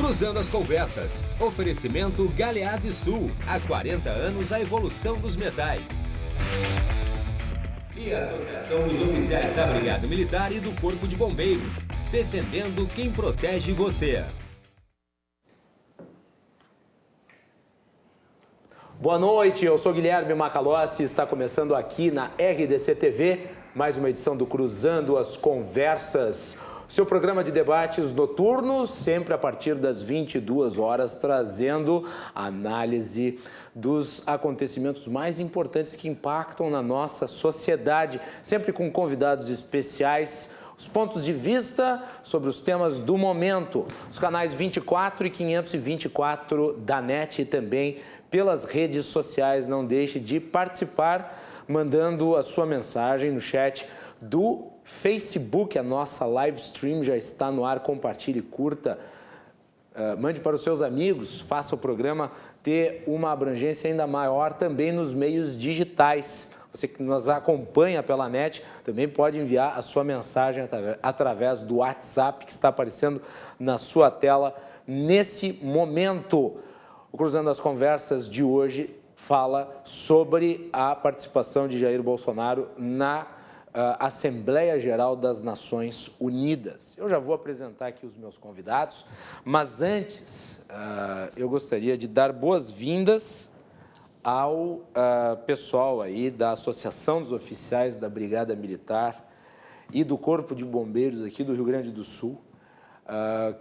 Cruzando as Conversas. Oferecimento Galeazzi Sul. Há 40 anos a evolução dos metais. E a Associação dos Oficiais da Brigada Militar e do Corpo de Bombeiros. Defendendo quem protege você. Boa noite, eu sou Guilherme Macalossi e está começando aqui na RDC TV mais uma edição do Cruzando as Conversas, seu programa de debates noturnos, sempre a partir das 22 horas, trazendo análise dos acontecimentos mais importantes que impactam na nossa sociedade, sempre com convidados especiais, os pontos de vista sobre os temas do momento, os canais 24 e 524 da NET e também pelas redes sociais. Não deixe de participar mandando a sua mensagem no chat do Facebook. A nossa live stream já está no ar, compartilhe, curta, mande para os seus amigos, faça o programa ter uma abrangência ainda maior também nos meios digitais. Você que nos acompanha pela NET também pode enviar a sua mensagem através do WhatsApp que está aparecendo na sua tela nesse momento. O Cruzando as Conversas de hoje fala sobre a participação de Jair Bolsonaro na Assembleia Geral das Nações Unidas. Eu já vou apresentar aqui os meus convidados, mas antes eu gostaria de dar boas-vindas ao pessoal aí da Associação dos Oficiais da Brigada Militar e do Corpo de Bombeiros aqui do Rio Grande do Sul,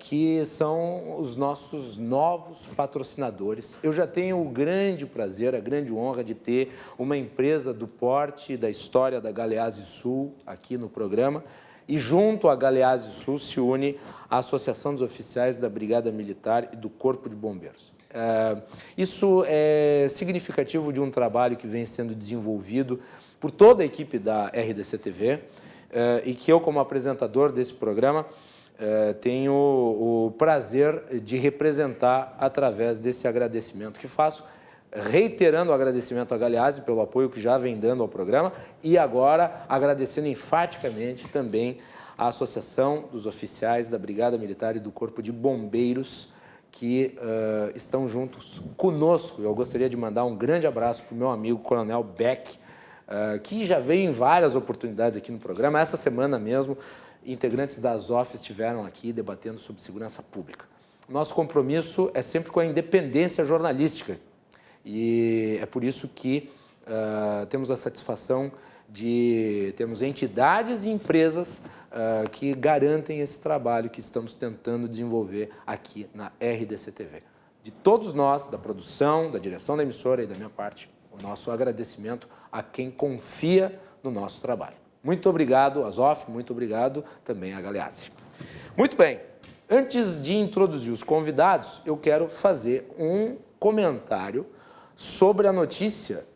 que são os nossos novos patrocinadores. Eu já tenho o grande prazer, a grande honra de ter uma empresa do porte da história da Galeazzi Sul aqui no programa, e junto à Galeazzi Sul se une a Associação dos Oficiais da Brigada Militar e do Corpo de Bombeiros. Isso é significativo de um trabalho que vem sendo desenvolvido por toda a equipe da RDC TV e que eu, como apresentador desse programa, tenho o prazer de representar através desse agradecimento que faço, reiterando o agradecimento à Galeazzi pelo apoio que já vem dando ao programa e agora agradecendo enfaticamente também à Associação dos Oficiais da Brigada Militar e do Corpo de Bombeiros que estão juntos conosco. Eu gostaria de mandar um grande abraço para o meu amigo Coronel Beck, que já veio em várias oportunidades aqui no programa. Essa semana mesmo, integrantes da Azof estiveram aqui debatendo sobre segurança pública. Nosso compromisso é sempre com a independência jornalística e é por isso que temos a satisfação de termos entidades e empresas que garantem esse trabalho que estamos tentando desenvolver aqui na RDC TV. De todos nós, da produção, da direção da emissora e da minha parte, o nosso agradecimento a quem confia no nosso trabalho. Muito obrigado, Azof, muito obrigado também a Galeazzi. Muito bem, antes de introduzir os convidados, eu quero fazer um comentário sobre a notícia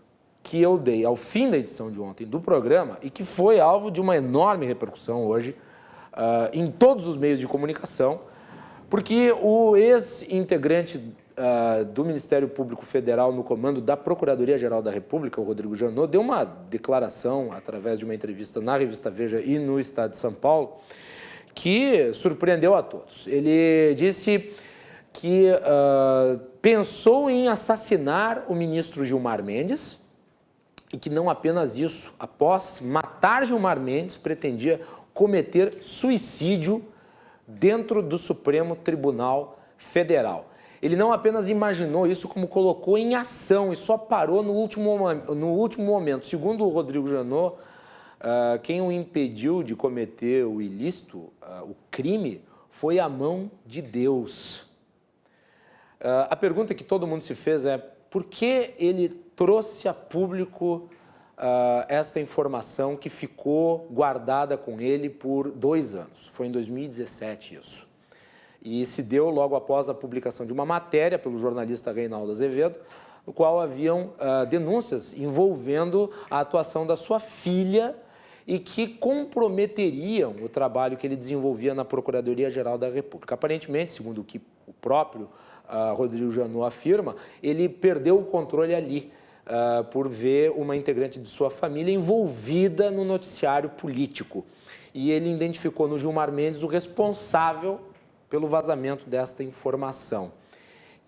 que eu dei ao fim da edição de ontem do programa e que foi alvo de uma enorme repercussão hoje em todos os meios de comunicação, porque o ex-integrante do Ministério Público Federal no comando da Procuradoria-Geral da República, o Rodrigo Janot, deu uma declaração através de uma entrevista na revista Veja e no Estado de São Paulo que surpreendeu a todos. Ele disse que pensou em assassinar o ministro Gilmar Mendes e que não apenas isso, após matar Gilmar Mendes, pretendia cometer suicídio dentro do Supremo Tribunal Federal. Ele não apenas imaginou isso, como colocou em ação e só parou no último momento. Segundo o Rodrigo Janot, quem o impediu de cometer o ilícito, o crime, foi a mão de Deus. A pergunta que todo mundo se fez é por que ele trouxe a público esta informação que ficou guardada com ele por 2 anos. Foi em 2017 isso. E se deu logo após a publicação de uma matéria pelo jornalista Reinaldo Azevedo, no qual haviam denúncias envolvendo a atuação da sua filha e que comprometeriam o trabalho que ele desenvolvia na Procuradoria-Geral da República. Aparentemente, segundo o que o próprio Rodrigo Janot afirma, ele perdeu o controle ali por ver uma integrante de sua família envolvida no noticiário político. E ele identificou no Gilmar Mendes o responsável pelo vazamento desta informação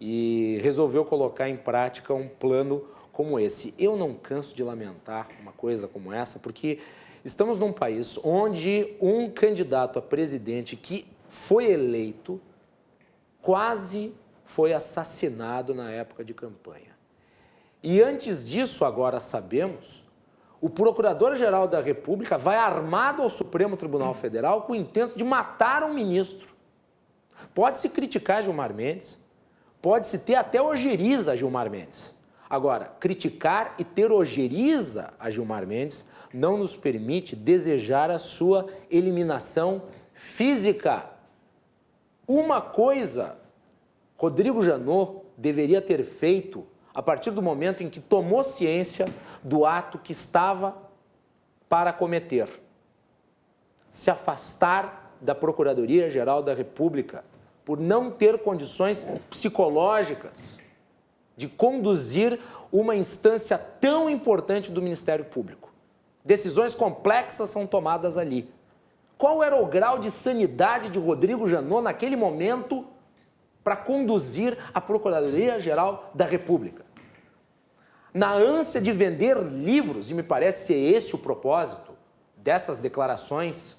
e resolveu colocar em prática um plano como esse. Eu não canso de lamentar uma coisa como essa, porque estamos num país onde um candidato a presidente que foi eleito quase foi assassinado na época de campanha. E antes disso, agora sabemos, o Procurador-Geral da República vai armado ao Supremo Tribunal Federal com o intento de matar um ministro. Pode-se criticar Gilmar Mendes, pode-se ter até ojeriza a Gilmar Mendes. Agora, criticar e ter ojeriza a Gilmar Mendes não nos permite desejar a sua eliminação física. Uma coisa Rodrigo Janot deveria ter feito a partir do momento em que tomou ciência do ato que estava para cometer. Se afastar da Procuradoria-Geral da República por não ter condições psicológicas de conduzir uma instância tão importante do Ministério Público. Decisões complexas são tomadas ali. Qual era o grau de sanidade de Rodrigo Janot naquele momento para conduzir a Procuradoria-Geral da República? Na ânsia de vender livros, e me parece ser esse o propósito dessas declarações,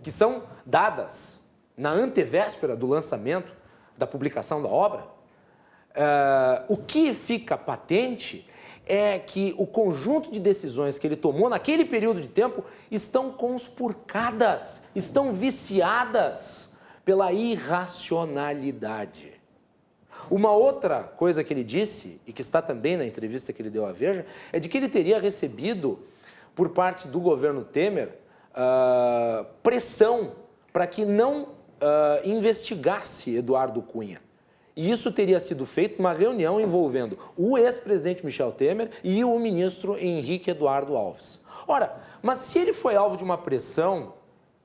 que são dadas na antevéspera do lançamento da publicação da obra, o que fica patente é que o conjunto de decisões que ele tomou naquele período de tempo estão conspurcadas, estão viciadas pela irracionalidade. Uma outra coisa que ele disse, e que está também na entrevista que ele deu à Veja, é de que ele teria recebido, por parte do governo Temer, pressão para que não investigasse Eduardo Cunha. E isso teria sido feito numa reunião envolvendo o ex-presidente Michel Temer e o ministro Henrique Eduardo Alves. Ora, mas se ele foi alvo de uma pressão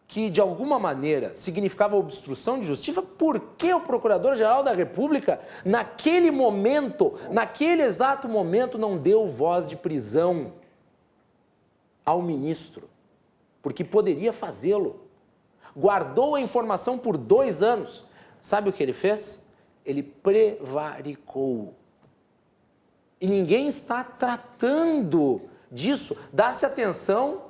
que, de alguma maneira, significava obstrução de justiça, por que o Procurador-Geral da República, naquele momento, naquele exato momento, não deu voz de prisão ao ministro? Porque poderia fazê-lo. Guardou a informação por 2 anos. Sabe o que ele fez? Ele prevaricou. E ninguém está tratando disso. Dá-se atenção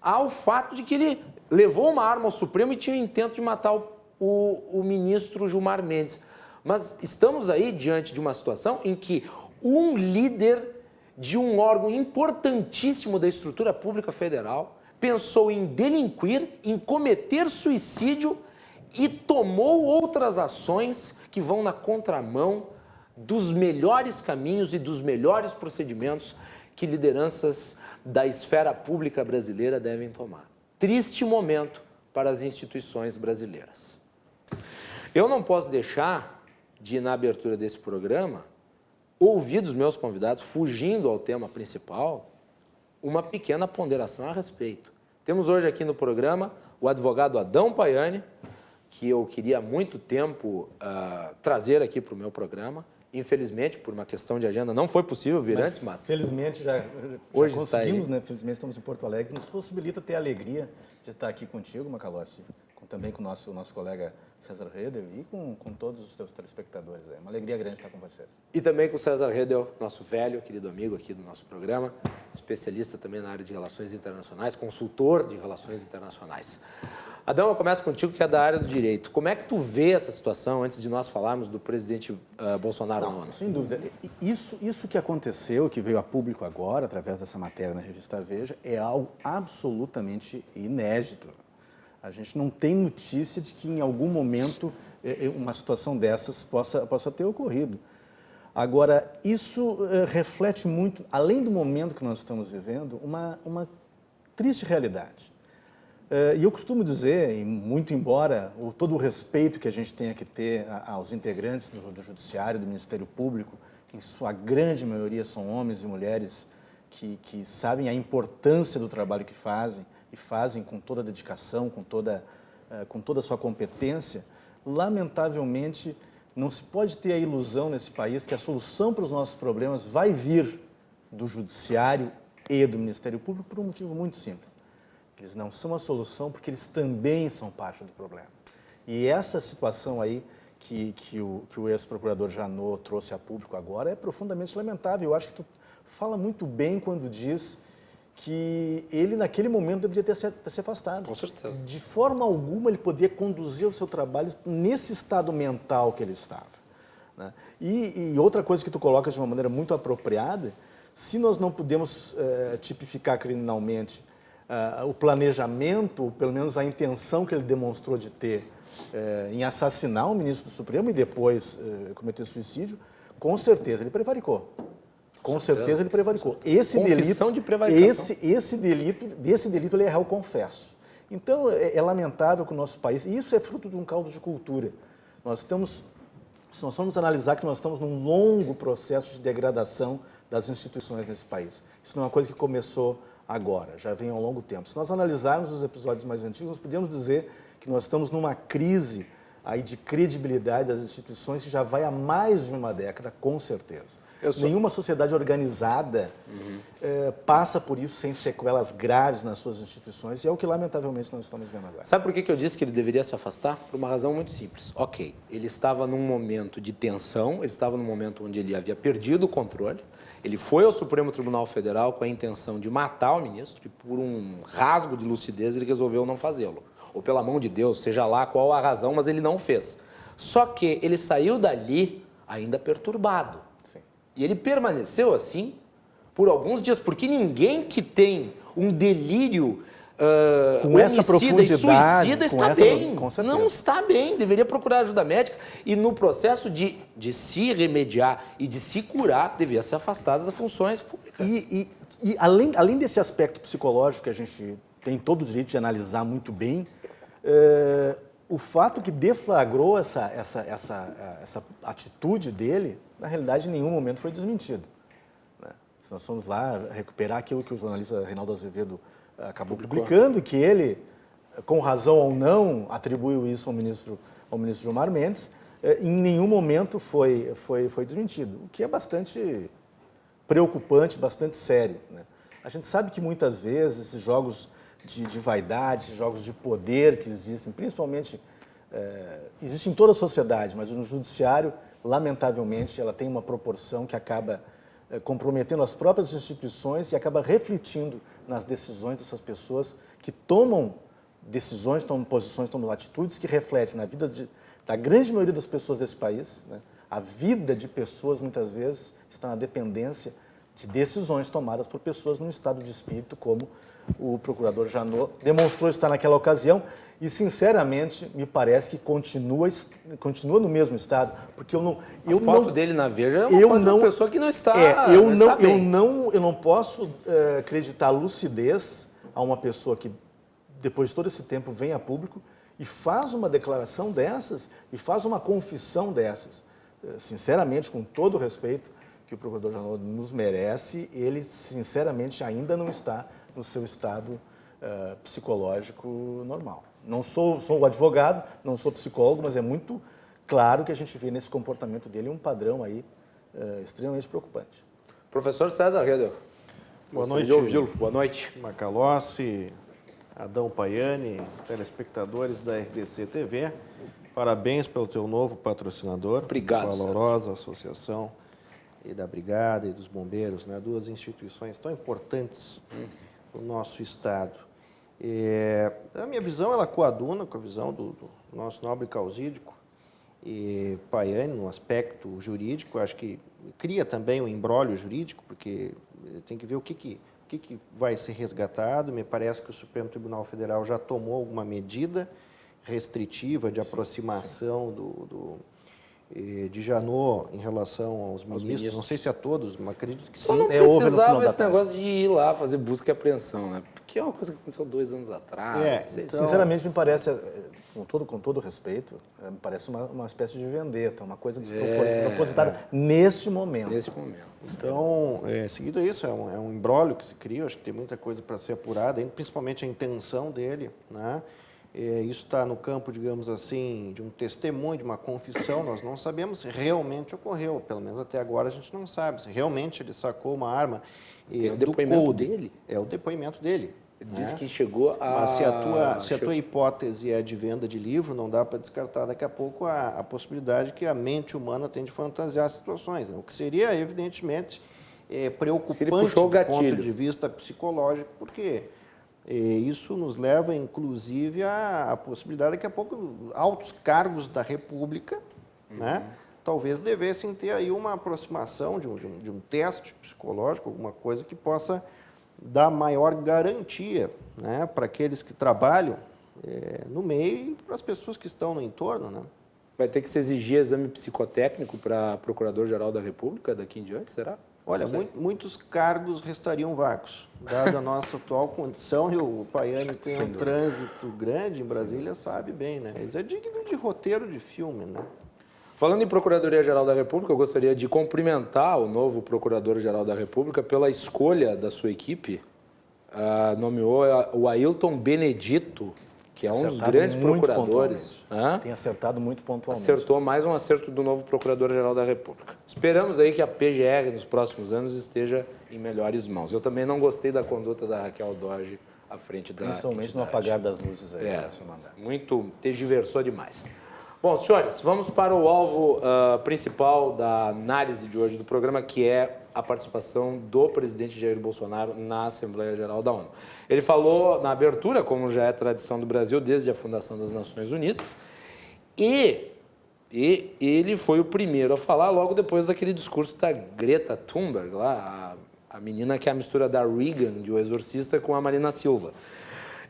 ao fato de que ele levou uma arma ao Supremo e tinha o intento de matar o ministro Gilmar Mendes. Mas estamos aí diante de uma situação em que um líder de um órgão importantíssimo da estrutura pública federal pensou em delinquir, em cometer suicídio e tomou outras ações que vão na contramão dos melhores caminhos e dos melhores procedimentos que lideranças da esfera pública brasileira devem tomar. Triste momento para as instituições brasileiras. Eu não posso deixar de, na abertura desse programa, ouvir dos meus convidados, fugindo ao tema principal, uma pequena ponderação a respeito. Temos hoje aqui no programa o advogado Adão Paiani, que eu queria há muito tempo trazer aqui para o meu programa. Infelizmente, por uma questão de agenda, não foi possível vir antes, mas... Felizmente já hoje conseguimos, né? Felizmente estamos em Porto Alegre, nos possibilita ter a alegria de estar aqui contigo, Macalossi, também com o nosso colega César Redel e com todos os teus telespectadores. É uma alegria grande estar com vocês. E também com o César Redel, nosso velho, querido amigo aqui do nosso programa, especialista também na área de relações internacionais, consultor de relações internacionais. Adão, eu começo contigo, que é da área do direito. Como é que tu vê essa situação, antes de nós falarmos do presidente Bolsonaro na ONU? Sem dúvida. Isso que aconteceu, que veio a público agora, através dessa matéria na revista Veja, é algo absolutamente inédito. A gente não tem notícia de que em algum momento uma situação dessas possa ter ocorrido. Agora, isso reflete muito, além do momento que nós estamos vivendo, uma triste realidade. E eu costumo dizer, e muito embora todo o respeito que a gente tenha que ter aos integrantes do Judiciário, do Ministério Público, que em sua grande maioria são homens e mulheres que sabem a importância do trabalho que fazem, e fazem com toda a dedicação, com toda a sua competência, lamentavelmente não se pode ter a ilusão nesse país que a solução para os nossos problemas vai vir do Judiciário e do Ministério Público por um motivo muito simples. Eles não são a solução porque eles também são parte do problema. E essa situação aí que o ex-procurador Janot trouxe a público agora é profundamente lamentável. Eu acho que tu fala muito bem quando diz que ele, naquele momento, deveria ter se afastado. Com certeza. De forma alguma, ele poderia conduzir o seu trabalho nesse estado mental que ele estava. Né? E outra coisa que tu coloca de uma maneira muito apropriada, se nós não podemos tipificar criminalmente o planejamento, ou pelo menos a intenção que ele demonstrou de ter em assassinar o ministro do Supremo e depois cometer suicídio, com certeza ele prevaricou. Com certeza ele prevaricou. Esse Confissão de prevaricação. Desse delito ele é réu confesso. Então é lamentável que o nosso país, e isso é fruto de um caldo de cultura. Se nós formos analisar que nós estamos num longo processo de degradação das instituições nesse país. Isso não é uma coisa que começou agora, já vem há um longo tempo. Se nós analisarmos os episódios mais antigos, nós podemos dizer que nós estamos numa crise aí de credibilidade das instituições que já vai há mais de uma década, com certeza. Nenhuma sociedade organizada passa por isso sem sequelas graves nas suas instituições, e é o que, lamentavelmente, nós estamos vendo agora. Sabe por que eu disse que ele deveria se afastar? Por uma razão muito simples. Ok, ele estava num momento de tensão, ele estava num momento onde ele havia perdido o controle, ele foi ao Supremo Tribunal Federal com a intenção de matar o ministro, e por um rasgo de lucidez ele resolveu não fazê-lo. Ou pela mão de Deus, seja lá qual a razão, mas ele não fez. Só que ele saiu dali ainda perturbado. E ele permaneceu assim por alguns dias, porque ninguém que tem um delírio homicida e suicida está bem. Não está bem, deveria procurar ajuda médica. E no processo de se remediar e de se curar, devia se afastar das funções públicas. E além desse aspecto psicológico que a gente tem todo o direito de analisar muito bem, o fato que deflagrou essa atitude dele, na realidade, em nenhum momento foi desmentido. Né? Se nós formos lá recuperar aquilo que o jornalista Reinaldo Azevedo acabou publicando, que ele, com razão ou não, atribuiu isso ao ministro Gilmar Mendes, em nenhum momento foi desmentido, o que é bastante preocupante, bastante sério. Né? A gente sabe que muitas vezes esses jogos de vaidade, esses jogos de poder que existem, principalmente, existem em toda a sociedade, mas no judiciário, lamentavelmente, ela tem uma proporção que acaba comprometendo as próprias instituições e acaba refletindo nas decisões dessas pessoas que tomam decisões, tomam posições, tomam atitudes que refletem na vida da grande maioria das pessoas desse país. Né? A vida de pessoas, muitas vezes, está na dependência de decisões tomadas por pessoas num estado de espírito, como o procurador Janot demonstrou estar naquela ocasião, e, sinceramente, me parece que continua no mesmo estado, porque a foto dele na Veja é uma foto de uma pessoa que não está bem. Eu não posso acreditar lucidez a uma pessoa que, depois de todo esse tempo, vem a público e faz uma declaração dessas, e faz uma confissão dessas. Sinceramente, com todo o respeito que o procurador Janot nos merece, ele, sinceramente, ainda não está no seu estado psicológico normal. Não sou advogado, não sou psicólogo, mas é muito claro que a gente vê nesse comportamento dele um padrão aí extremamente preocupante. Professor César Redel. Boa noite. Boa noite. Macalossi, Adão Paiani, telespectadores da RDC TV. Parabéns pelo teu novo patrocinador. Obrigado, Valorosa Associação e da Brigada e dos Bombeiros, né? Duas instituições tão importantes no nosso estado. A minha visão, ela coaduna com a visão do nosso nobre causídico e Paiani, no aspecto jurídico. Acho que cria também um imbróglio jurídico, porque tem que ver o que vai ser resgatado. Me parece que o Supremo Tribunal Federal já tomou alguma medida restritiva de aproximação de Janot em relação aos ministros. Não sei se a todos, mas acredito que sim. Só não precisava esse negócio de ir lá fazer busca e apreensão, né? Porque é uma coisa que aconteceu 2 anos atrás. Então, sinceramente, me parece, com todo respeito, me parece uma espécie de vendetta, uma coisa propositada neste momento. Então, seguido a isso, é um imbróglio que se cria. Acho que tem muita coisa para ser apurada, principalmente a intenção dele, né? Isso está no campo, digamos assim, de um testemunho, de uma confissão. Nós não sabemos se realmente ocorreu, pelo menos até agora a gente não sabe se realmente ele sacou uma arma. É o depoimento dele? É o depoimento dele. Diz que chegou a... Mas se a tua hipótese é de venda de livro, não dá para descartar daqui a pouco a possibilidade que a mente humana tem de fantasiar situações, né? O que seria, evidentemente, preocupante do ponto de vista psicológico, porque isso nos leva, inclusive, à possibilidade, daqui a pouco, altos cargos da República, né, talvez devessem ter aí uma aproximação de um teste psicológico, alguma coisa que possa dar maior garantia, né, para aqueles que trabalham no meio e para as pessoas que estão no entorno, né? Vai ter que se exigir exame psicotécnico para Procurador-Geral da República daqui em diante, será? Olha, muitos cargos restariam vagos, dada a nossa atual condição, e o Paiani tem um trânsito grande em Brasília, sabe bem, né? Isso é digno de roteiro de filme, né? Falando em Procuradoria-Geral da República, eu gostaria de cumprimentar o novo Procurador-Geral da República pela escolha da sua equipe. Nomeou o Ailton Benedito, que é um dos grandes procuradores. Tem acertado muito pontualmente. Acertou mais um acerto do novo Procurador-Geral da República. Esperamos aí que a PGR nos próximos anos esteja em melhores mãos. Eu também não gostei da conduta da Raquel Dodge à frente da Principalmente no apagar das luzes aí. Muito tergiversou demais. Bom, senhores, vamos para o alvo principal da análise de hoje do programa, que é a participação do presidente Jair Bolsonaro na Assembleia Geral da ONU. Ele falou na abertura, como já é tradição do Brasil desde a fundação das Nações Unidas, e ele foi o primeiro a falar logo depois daquele discurso da Greta Thunberg, lá, a menina que é a mistura da Reagan, de O Exorcista, com a Marina Silva.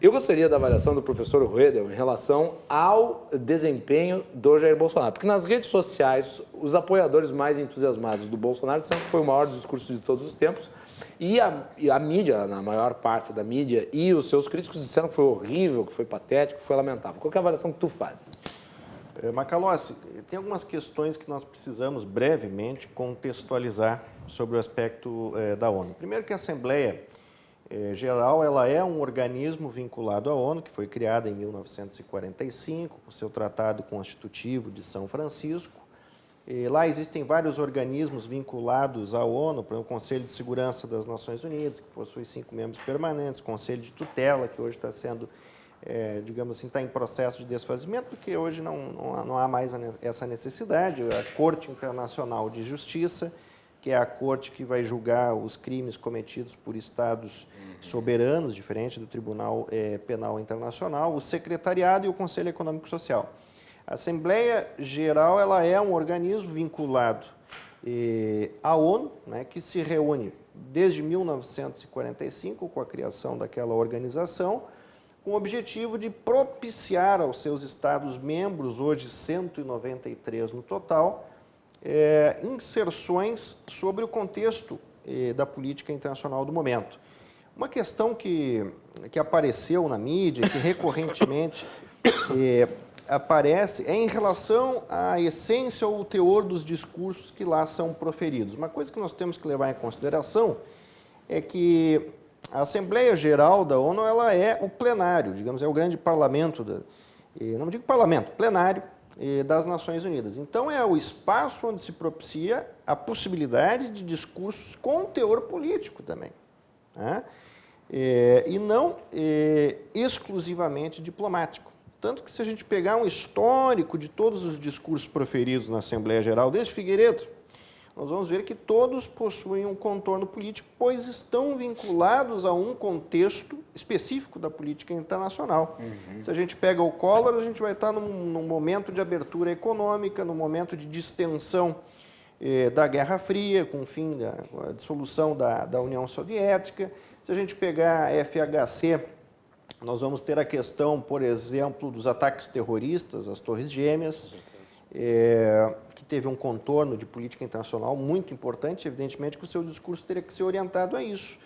Eu gostaria da avaliação do professor Redel em relação ao desempenho do Jair Bolsonaro, porque nas redes sociais, os apoiadores mais entusiasmados do Bolsonaro disseram que foi o maior discurso de todos os tempos, e a mídia, na maior parte da mídia, e os seus críticos disseram que foi horrível, que foi patético, que foi lamentável. Qual é a avaliação que tu fazes? Macalossi, tem algumas questões que nós precisamos brevemente contextualizar sobre o aspecto da ONU. Primeiro que a Assembleia Geral, ela é um organismo vinculado à ONU, que foi criada em 1945, com seu Tratado Constitutivo de São Francisco. Lá existem vários organismos vinculados à ONU, por exemplo, o Conselho de Segurança das Nações Unidas, que possui 5 membros permanentes, o Conselho de Tutela, que hoje está sendo, digamos assim, está em processo de desfazimento, porque hoje não há mais essa necessidade, a Corte Internacional de Justiça, que é a corte que vai julgar os crimes cometidos por estados soberanos, diferente do Tribunal Penal Internacional, o Secretariado e o Conselho Econômico e Social. A Assembleia Geral, ela é um organismo vinculado à ONU, né, que se reúne desde 1945, com a criação daquela organização, com o objetivo de propiciar aos seus estados-membros, hoje 193 no total, inserções sobre o contexto da política internacional do momento. Uma questão que apareceu na mídia, que recorrentemente aparece, é em relação à essência ou o teor dos discursos que lá são proferidos. Uma coisa que nós temos que levar em consideração é que a Assembleia Geral da ONU, ela é o plenário, digamos, é o grande parlamento, não digo parlamento, plenário, das Nações Unidas. Então, é o espaço onde se propicia a possibilidade de discursos com teor político também, né? E não exclusivamente diplomático. Tanto que, se a gente pegar um histórico de todos os discursos proferidos na Assembleia Geral, desde Figueiredo, nós vamos ver que todos possuem um contorno político, pois estão vinculados a um contexto específico da política internacional. Se a gente pega o Collor, a gente vai estar num momento de abertura econômica, num momento de distensão da Guerra Fria, com o fim da dissolução da União Soviética. Se a gente pegar a FHC, nós vamos ter a questão, por exemplo, dos ataques terroristas, as Torres Gêmeas, que teve um contorno de política internacional muito importante. Evidentemente que o seu discurso teria que ser orientado a isso.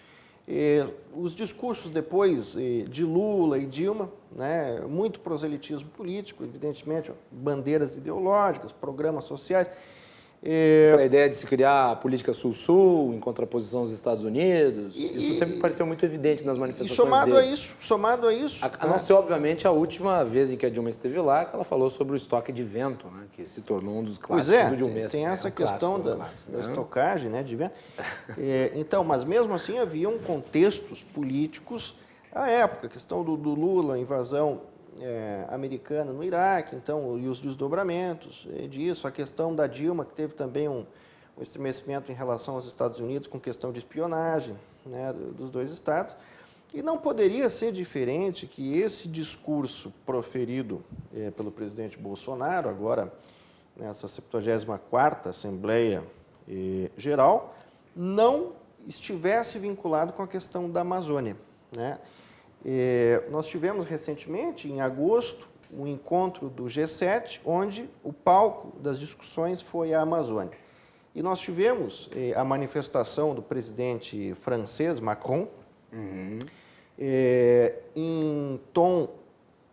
Os discursos depois de Lula e Dilma, né, muito proselitismo político, evidentemente, bandeiras ideológicas, programas sociais. A ideia de se criar a política Sul-Sul, em contraposição aos Estados Unidos, isso sempre pareceu muito evidente nas manifestações deles. Somado a isso... A não ser, obviamente, a última vez em que a Dilma esteve lá, que ela falou sobre o estoque de vento, né, que se tornou um dos clássicos do Dilma. Tem essa questão da estocagem, né, de vento. Então, mas mesmo assim haviam contextos políticos à época, a questão do Lula, a invasão americana no Iraque, então, e os desdobramentos disso, a questão da Dilma, que teve também um estremecimento em relação aos Estados Unidos com questão de espionagem, né, dos dois estados. E não poderia ser diferente que esse discurso proferido pelo presidente Bolsonaro, agora nessa 74ª Assembleia Geral, não estivesse vinculado com a questão da Amazônia, né? Nós tivemos recentemente, em agosto, um encontro do G7, onde o palco das discussões foi a Amazônia. E nós tivemos a manifestação do presidente francês, Macron, em tom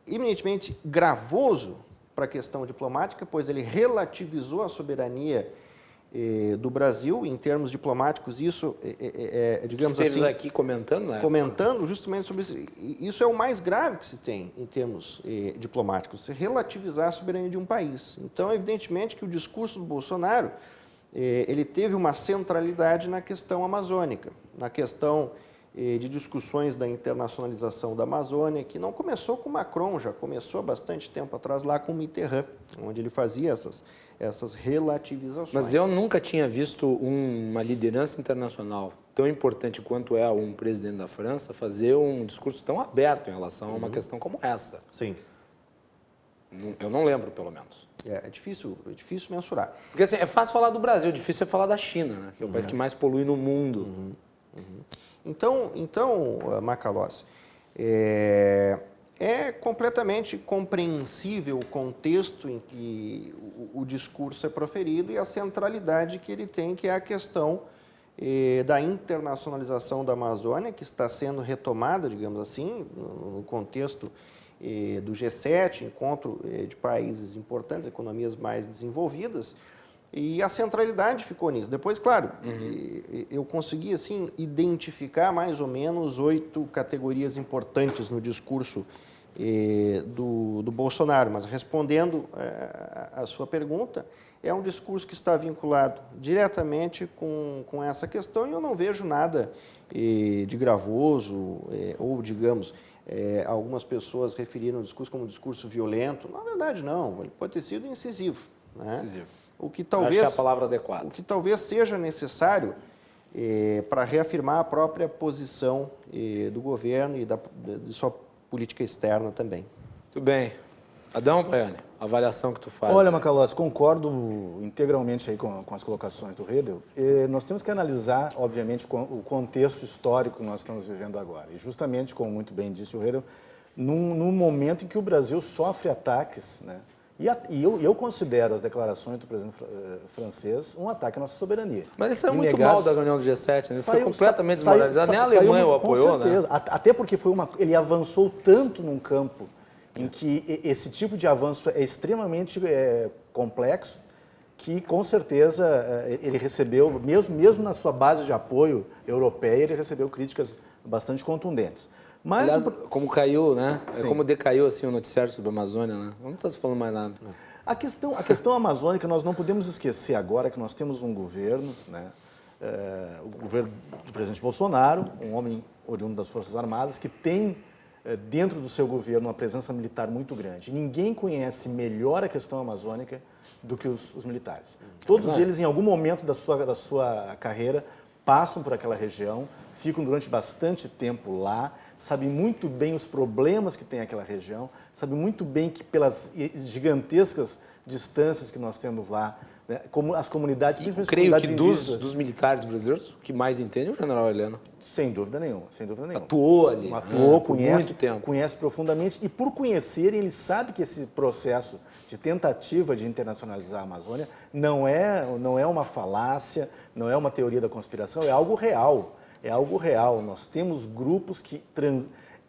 eminentemente gravoso para a questão diplomática, pois ele relativizou a soberania do Brasil em termos diplomáticos. Isso digamos assim, aqui comentando, né? Comentando justamente sobre isso. Isso é o mais grave que se tem em termos diplomáticos, se relativizar a soberania de um país. Então, evidentemente que o discurso do Bolsonaro ele teve uma centralidade na questão amazônica, na questão de discussões da internacionalização da Amazônia, que não começou com Macron, já começou há bastante tempo atrás lá com Mitterrand, onde ele fazia essas relativizações. Mas eu nunca tinha visto uma liderança internacional tão importante quanto é um presidente da França fazer um discurso tão aberto em relação a uma questão como essa. Sim. Eu não lembro, pelo menos. É difícil mensurar. Porque assim, é fácil falar do Brasil, difícil é falar da China, né? Que é o país que mais polui no mundo. Então, Macalossi, é completamente compreensível o contexto em que o discurso é proferido e a centralidade que ele tem, que é a questão da internacionalização da Amazônia, que está sendo retomada, digamos assim, no contexto do G7, encontro de países importantes, economias mais desenvolvidas, e a centralidade ficou nisso. Depois, claro, eu consegui assim, identificar mais ou menos 8 categorias importantes no discurso do Bolsonaro, mas respondendo a sua pergunta, é um discurso que está vinculado diretamente com essa questão e eu não vejo nada de gravoso ou, digamos, algumas pessoas referiram o discurso como um discurso violento. Na verdade, não. Ele pode ter sido incisivo, né? Decisivo. O que talvez, acho que é a palavra adequada. O que talvez seja necessário para reafirmar a própria posição do governo e de sua política externa também. Muito bem. Adão, Paiane, a avaliação que tu faz. Olha, Macalossi, concordo integralmente aí com as colocações do Redel. Nós temos que analisar, obviamente, o contexto histórico que nós estamos vivendo agora. E justamente, como muito bem disse o Redel, num momento em que o Brasil sofre ataques, né? E eu considero as declarações do presidente francês um ataque à nossa soberania. Mas isso é muito mal da reunião do G7, né? Ele foi completamente desmoralizado. Nem a Alemanha o apoiou, com certeza, né? Até porque ele avançou tanto num campo em que esse tipo de avanço é extremamente complexo, que com certeza ele recebeu, mesmo na sua base de apoio europeia, ele recebeu críticas bastante contundentes. Mas, aliás, como caiu, né? Sim. Como decaiu assim, o noticiário sobre a Amazônia, né? Não está se falando mais nada. A questão amazônica, nós não podemos esquecer agora que nós temos um governo, né? O governo do presidente Bolsonaro, um homem oriundo das Forças Armadas, que tem dentro do seu governo uma presença militar muito grande. Ninguém conhece melhor a questão amazônica do que os militares. Todos eles, em algum momento da sua carreira, passam por aquela região, ficam durante bastante tempo lá, sabem muito bem os problemas que tem aquela região, sabem muito bem que pelas gigantescas distâncias que nós temos lá, né, como as comunidades, principalmente creio as comunidades que dos militares brasileiros, o que mais entende é o general Heleno. Sem dúvida nenhuma, sem dúvida nenhuma. Atuou ali. Atuou, por muito tempo. Conhece profundamente e por conhecer, ele sabe que esse processo de tentativa de internacionalizar a Amazônia não é uma falácia, não é uma teoria da conspiração, é algo real. É algo real. Nós temos grupos que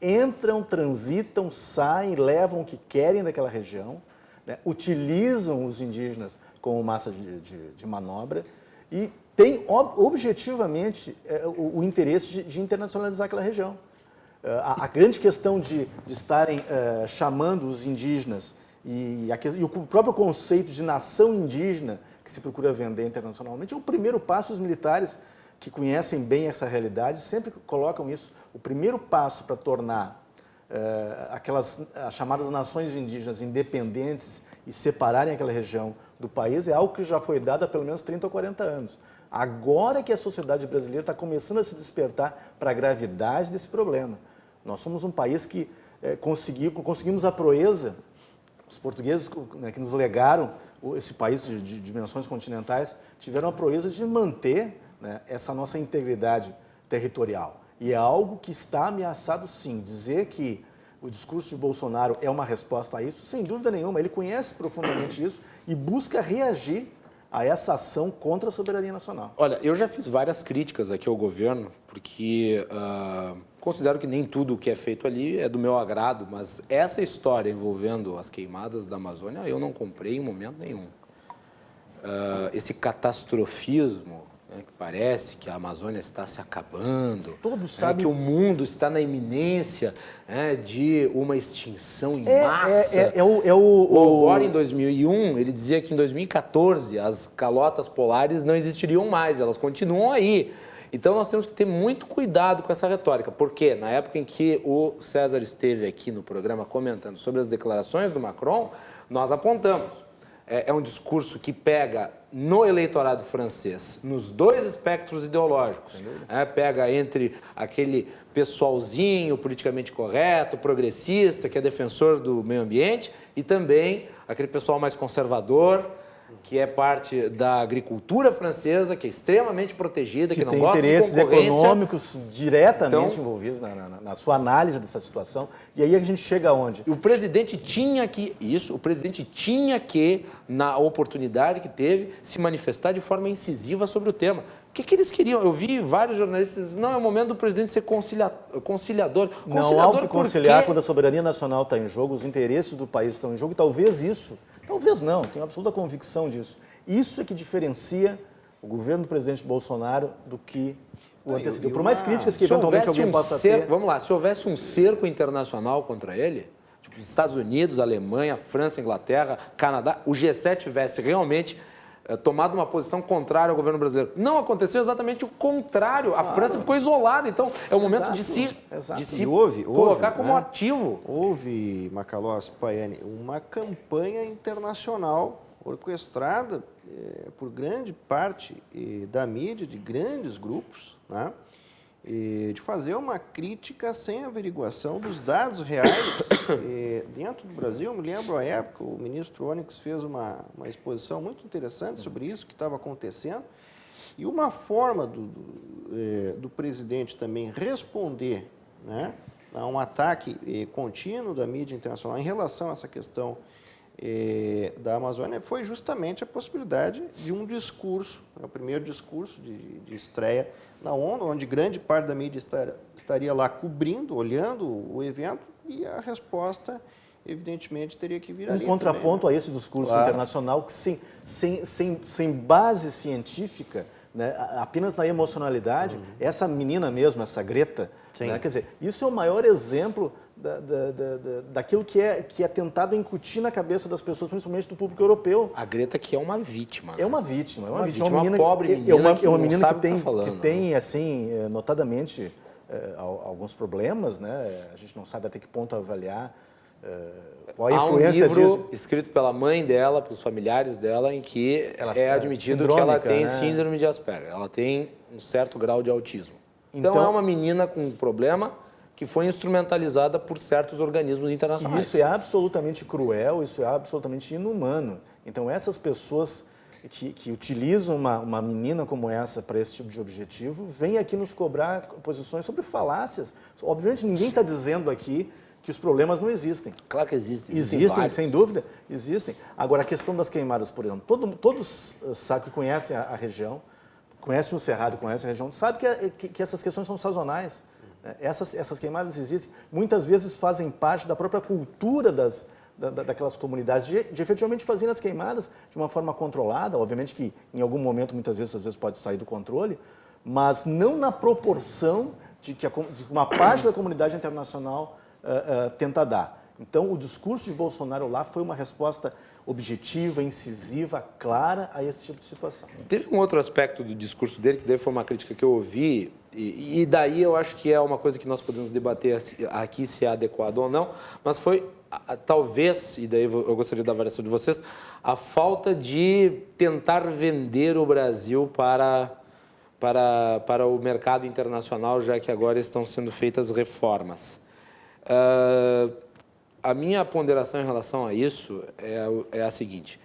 entram, transitam, saem, levam o que querem daquela região, né, utilizam os indígenas como massa de manobra e têm objetivamente o interesse de internacionalizar aquela região. A grande questão de estarem chamando os indígenas e o próprio conceito de nação indígena que se procura vender internacionalmente é o primeiro passo dos militares que conhecem bem essa realidade sempre colocam isso. O primeiro passo para tornar as chamadas nações indígenas independentes e separarem aquela região do país é algo que já foi dado há pelo menos 30 ou 40 anos. Agora que a sociedade brasileira está começando a se despertar para a gravidade desse problema. Nós somos um país que conseguimos a proeza, os portugueses, né, que nos legaram esse país de dimensões continentais, tiveram a proeza de manter, né, essa nossa integridade territorial. E é algo que está ameaçado, sim. Dizer que o discurso de Bolsonaro é uma resposta a isso, sem dúvida nenhuma. Ele conhece profundamente isso e busca reagir a essa ação contra a soberania nacional. Olha, eu já fiz várias críticas aqui ao governo, porque considero que nem tudo o que é feito ali é do meu agrado, mas essa história envolvendo as queimadas da Amazônia eu não comprei em momento nenhum. Esse catastrofismo, né, que parece que a Amazônia está se acabando, todos sabem que o mundo está na iminência, né, de uma extinção em massa. Agora em 2001, ele dizia que em 2014 as calotas polares não existiriam mais, elas continuam aí. Então nós temos que ter muito cuidado com essa retórica, porque na época em que o César esteve aqui no programa comentando sobre as declarações do Macron, nós apontamos. É um discurso que pega no eleitorado francês, nos dois espectros ideológicos. Pega entre aquele pessoalzinho politicamente correto, progressista, que é defensor do meio ambiente, e também aquele pessoal mais conservador, que é parte da agricultura francesa, que é extremamente protegida, que não gosta de concorrência. Que tem interesses econômicos diretamente envolvidos na sua análise dessa situação. E aí a gente chega aonde? O presidente tinha que, na oportunidade que teve, se manifestar de forma incisiva sobre o tema. O que eles queriam? Eu vi vários jornalistas dizendo, não, é o momento do presidente ser conciliador. Não há o que conciliar quando a soberania nacional está em jogo, os interesses do país estão em jogo, e talvez isso... Talvez não, tenho absoluta convicção disso. Isso é que diferencia o governo do presidente Bolsonaro do que o antecedente. Por mais críticas que eventualmente alguém possa ter... Vamos lá, se houvesse um cerco internacional contra ele, tipo os Estados Unidos, Alemanha, França, Inglaterra, Canadá, o G7 tivesse realmente tomado uma posição contrária ao governo brasileiro. Não aconteceu exatamente o contrário. A França ficou isolada. Então, é o momento de se colocar como ativo. Houve, Macalossi, Paiani, uma campanha internacional orquestrada por grande parte da mídia, de grandes grupos, né? De fazer uma crítica sem averiguação dos dados reais dentro do Brasil. Eu me lembro, à época, o ministro Onyx fez uma exposição muito interessante sobre isso que estava acontecendo. E uma forma do presidente também responder, né, a um ataque contínuo da mídia internacional em relação a essa questão da Amazônia foi justamente a possibilidade de um discurso, o primeiro discurso de estreia na ONU, onde grande parte da mídia estaria lá cobrindo, olhando o evento, e a resposta, evidentemente, teria que vir ali. Um contraponto também, né? A esse discurso internacional que sem base científica, né, apenas na emocionalidade, essa menina mesmo, essa Greta, né, quer dizer, isso é o maior exemplo daquilo que é tentado incutir na cabeça das pessoas, principalmente do público europeu. A Greta que é uma vítima. É uma vítima. Uma menina, pobre menina, é uma menina que tem assim, notadamente, alguns problemas, né? A gente não sabe até que ponto avaliar qual a influência disso. Há um livro escrito pela mãe dela, pelos familiares dela, em que é admitido que ela tem síndrome de Asperger. Ela tem um certo grau de autismo. Então é uma menina com um problema que foi instrumentalizada por certos organismos internacionais. Isso é absolutamente cruel, isso é absolutamente inumano. Então, essas pessoas que utilizam uma menina como essa para esse tipo de objetivo, vêm aqui nos cobrar posições sobre falácias. Obviamente, ninguém está dizendo aqui que os problemas não existem. Claro que existem. Existem, sem dúvida, existem. Agora, a questão das queimadas, por exemplo, todos sabem que conhecem a região, conhecem o Cerrado, conhecem a região, sabem que essas questões são sazonais. Essas queimadas existem, muitas vezes fazem parte da própria cultura daquelas comunidades, de efetivamente fazerem as queimadas de uma forma controlada, obviamente que em algum momento, muitas vezes, às vezes pode sair do controle, mas não na proporção de que uma parte da comunidade internacional tenta dar. Então, o discurso de Bolsonaro lá foi uma resposta objetiva, incisiva, clara a esse tipo de situação. Teve um outro aspecto do discurso dele, que daí foi uma crítica que eu ouvi, e daí eu acho que é uma coisa que nós podemos debater aqui se é adequado ou não, mas foi, talvez, e daí eu gostaria da avaliação de vocês, a falta de tentar vender o Brasil para o mercado internacional, já que agora estão sendo feitas reformas. A minha ponderação em relação a isso é a seguinte: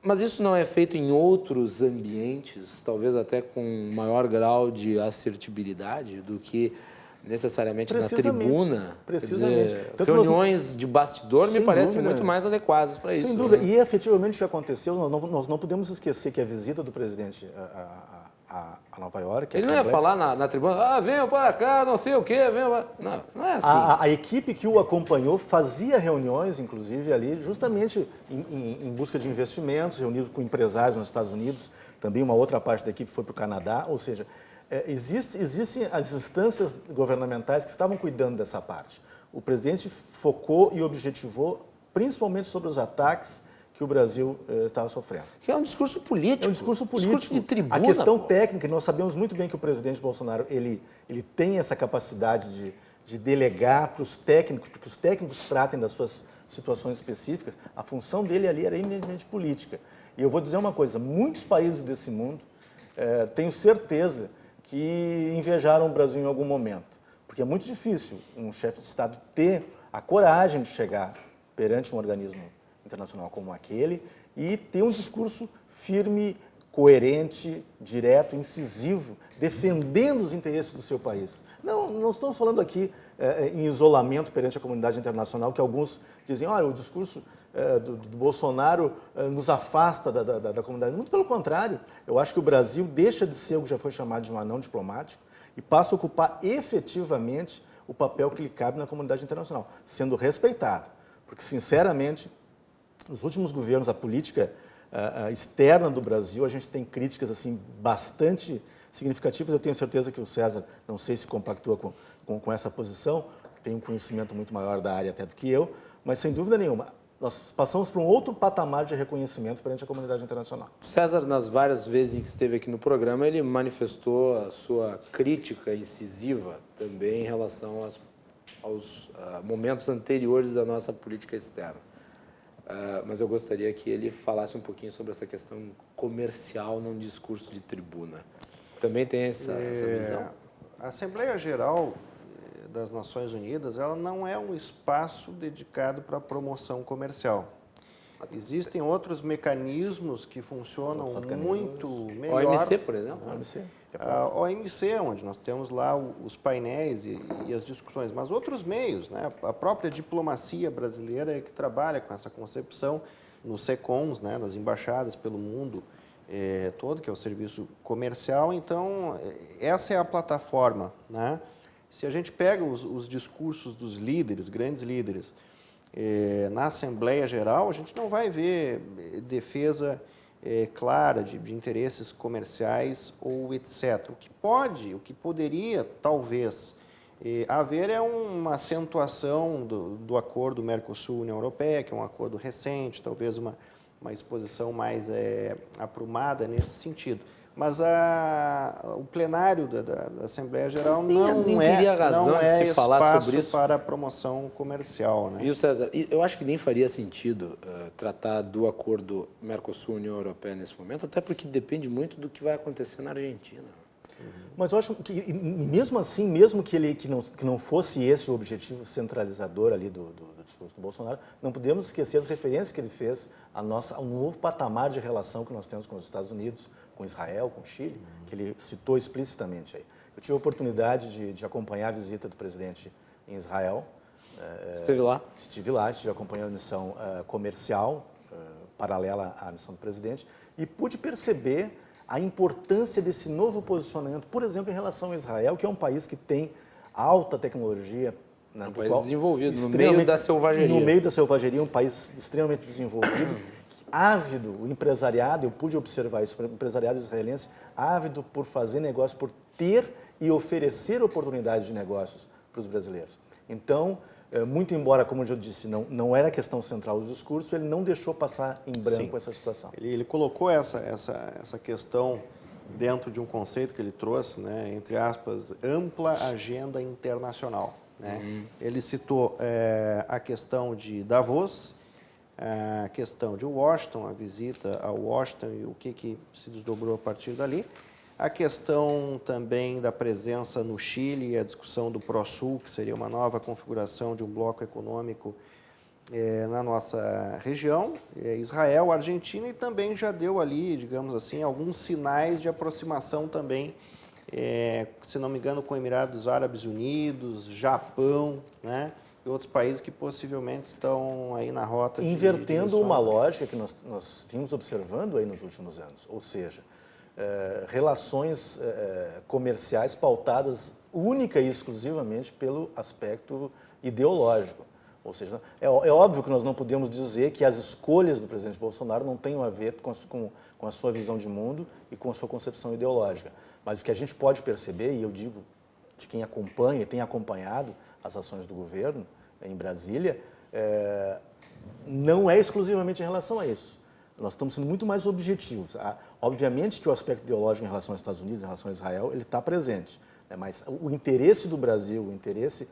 mas isso não é feito em outros ambientes, talvez até com maior grau de assertibilidade do que necessariamente na tribuna? Precisamente. Quer dizer, reuniões de bastidor me parecem muito mais adequadas para isso. Sem dúvida. E efetivamente o que aconteceu, nós não podemos esquecer que a visita do presidente a Nova York... Ele não ia falar na tribuna, venham para cá, não sei o quê, venham para... Não é assim. A equipe que o acompanhou fazia reuniões, inclusive, ali, justamente em busca de investimentos, reunidos com empresários nos Estados Unidos. Também uma outra parte da equipe foi para o Canadá. Ou seja, existem as instâncias governamentais que estavam cuidando dessa parte. O presidente focou e objetivou principalmente sobre os ataques que o Brasil estava sofrendo. Que é um discurso político. É um discurso político. Discurso de tribuna. A questão técnica, nós sabemos muito bem que o presidente Bolsonaro ele tem essa capacidade de delegar para os técnicos, porque os técnicos tratem das suas situações específicas. A função dele ali era eminentemente política. E eu vou dizer uma coisa, muitos países desse mundo, tenho certeza que invejaram o Brasil em algum momento. Porque é muito difícil um chefe de Estado ter a coragem de chegar perante um organismo internacional como aquele e ter um discurso firme, coerente, direto, incisivo, defendendo os interesses do seu país. Não estamos falando aqui em isolamento perante a comunidade internacional, que alguns dizem, olha, o discurso do Bolsonaro nos afasta da comunidade. Muito pelo contrário, eu acho que o Brasil deixa de ser o que já foi chamado de um anão diplomático e passa a ocupar efetivamente o papel que lhe cabe na comunidade internacional, sendo respeitado. Porque, sinceramente, nos últimos governos, a política externa do Brasil, a gente tem críticas assim, bastante significativas. Eu tenho certeza que o César, não sei se compactua com essa posição, tem um conhecimento muito maior da área até do que eu, mas, sem dúvida nenhuma, nós passamos por um outro patamar de reconhecimento perante a comunidade internacional. O César, nas várias vezes que esteve aqui no programa, ele manifestou a sua crítica incisiva também em relação aos momentos anteriores da nossa política externa. Mas eu gostaria que ele falasse um pouquinho sobre essa questão comercial num discurso de tribuna. Também tem essa visão? A Assembleia Geral das Nações Unidas, ela não é um espaço dedicado para a promoção comercial. Existem outros mecanismos que funcionam muito melhor. A OMC, por exemplo? A OMC, onde nós temos lá os painéis e as discussões, mas outros meios, né? A própria diplomacia brasileira é que trabalha com essa concepção nos SECOMs, né? Nas embaixadas pelo mundo todo, que é o serviço comercial. Então, essa é a plataforma, né? Se a gente pega os discursos dos líderes, grandes líderes, na Assembleia Geral, a gente não vai ver defesa clara de interesses comerciais ou etc. O que poderia, talvez, haver é uma acentuação do acordo Mercosul-União Europeia, que é um acordo recente, talvez uma exposição mais aprumada nesse sentido. Mas o plenário da Assembleia Geral não é se falar sobre isso para a promoção comercial. Né? Viu, César? Eu acho que nem faria sentido tratar do acordo Mercosul-União Europeia nesse momento, até porque depende muito do que vai acontecer na Argentina. Mas eu acho que, mesmo assim, mesmo que não fosse esse o objetivo centralizador ali do discurso do Bolsonaro, não podemos esquecer as referências que ele fez ao novo patamar de relação que nós temos com os Estados Unidos, com Israel, com Chile, que ele citou explicitamente aí. Eu tive a oportunidade de acompanhar a visita do presidente em Israel. Esteve lá? Estive acompanhando a missão comercial paralela à missão do presidente e pude perceber a importância desse novo posicionamento, por exemplo, em relação a Israel, que é um país que tem alta tecnologia. Um país desenvolvido, no meio da selvageria. No meio da selvageria, um país extremamente desenvolvido, ávido, o empresariado, eu pude observar isso, o empresariado israelense, ávido por fazer negócio, por ter e oferecer oportunidades de negócios para os brasileiros. Então, muito embora, como eu disse, não era a questão central do discurso, ele não deixou passar em branco Sim. essa situação. Ele colocou essa questão dentro de um conceito que ele trouxe, né, entre aspas, ampla agenda internacional. Né? Ele citou a questão de Davos, a questão de Washington, a visita a Washington e o que se desdobrou a partir dali, a questão também da presença no Chile e a discussão do Prosul, que seria uma nova configuração de um bloco econômico na nossa região, Israel, Argentina, e também já deu ali, digamos assim, alguns sinais de aproximação também, se não me engano, com Emirados Árabes Unidos, Japão, né, e outros países que possivelmente estão aí na rota de invertendo uma lógica que nós vimos observando aí nos últimos anos, ou seja, relações comerciais pautadas única e exclusivamente pelo aspecto ideológico. Ou seja, é óbvio que nós não podemos dizer que as escolhas do presidente Bolsonaro não tenham a ver com a sua visão de mundo e com a sua concepção ideológica. Mas o que a gente pode perceber, e eu digo de quem acompanha e tem acompanhado as ações do governo em Brasília, não é exclusivamente em relação a isso. Nós estamos sendo muito mais objetivos. Obviamente que o aspecto ideológico em relação aos Estados Unidos, em relação a Israel, ele está presente. Né? Mas o interesse do Brasil, o interesse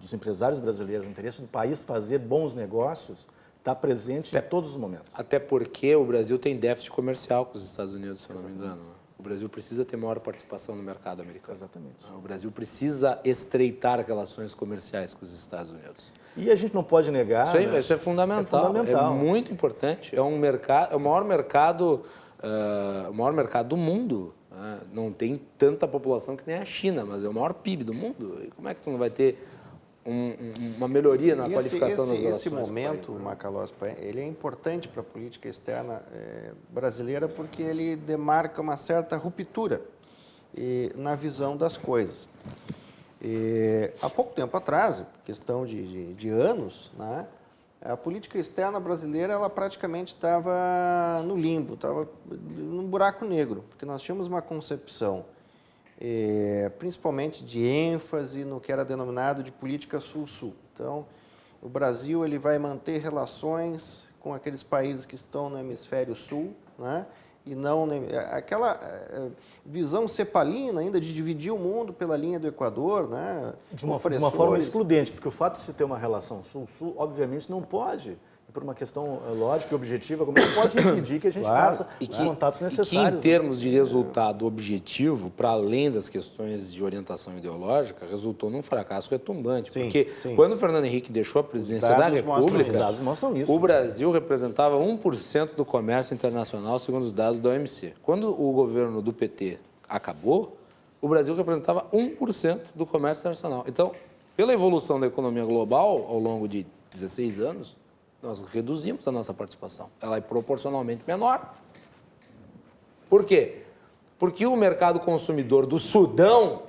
dos empresários brasileiros, o interesse do país fazer bons negócios, está presente em todos os momentos. Até porque o Brasil tem déficit comercial com os Estados Unidos, se eu não me engano. O Brasil precisa ter maior participação no mercado americano. Exatamente. O Brasil precisa estreitar relações comerciais com os Estados Unidos. E a gente não pode negar... Isso é fundamental. É fundamental. É muito importante. É um mercado, é o maior mercado do mundo. Né? Não tem tanta população que nem a China, mas é o maior PIB do mundo. E como é que tu não vai ter uma melhoria na qualificação das relações? Esse momento, Macalossi, ele é importante para a política externa brasileira porque ele demarca uma certa ruptura na visão das coisas. Há pouco tempo atrás, questão de anos, né, a política externa brasileira ela praticamente estava no limbo, estava num buraco negro, porque nós tínhamos uma concepção principalmente de ênfase no que era denominado de política sul-sul. Então, o Brasil ele vai manter relações com aqueles países que estão no hemisfério sul, né? E não aquela visão cepalina ainda de dividir o mundo pela linha do Equador, né? De uma forma excludente, porque o fato de se ter uma relação sul-sul, obviamente, não pode, por uma questão lógica e objetiva, como não pode impedir que a gente faça os contatos necessários. E que, em termos de resultado objetivo, para além das questões de orientação ideológica, resultou num fracasso retumbante. Porque quando o Fernando Henrique deixou a presidência da República, os dados mostram isso. O Brasil representava 1% do comércio internacional, segundo os dados da OMC. Quando o governo do PT acabou, o Brasil representava 1% do comércio internacional. Então, pela evolução da economia global ao longo de 16 anos, nós reduzimos a nossa participação. Ela é proporcionalmente menor. Por quê? Porque o mercado consumidor do Sudão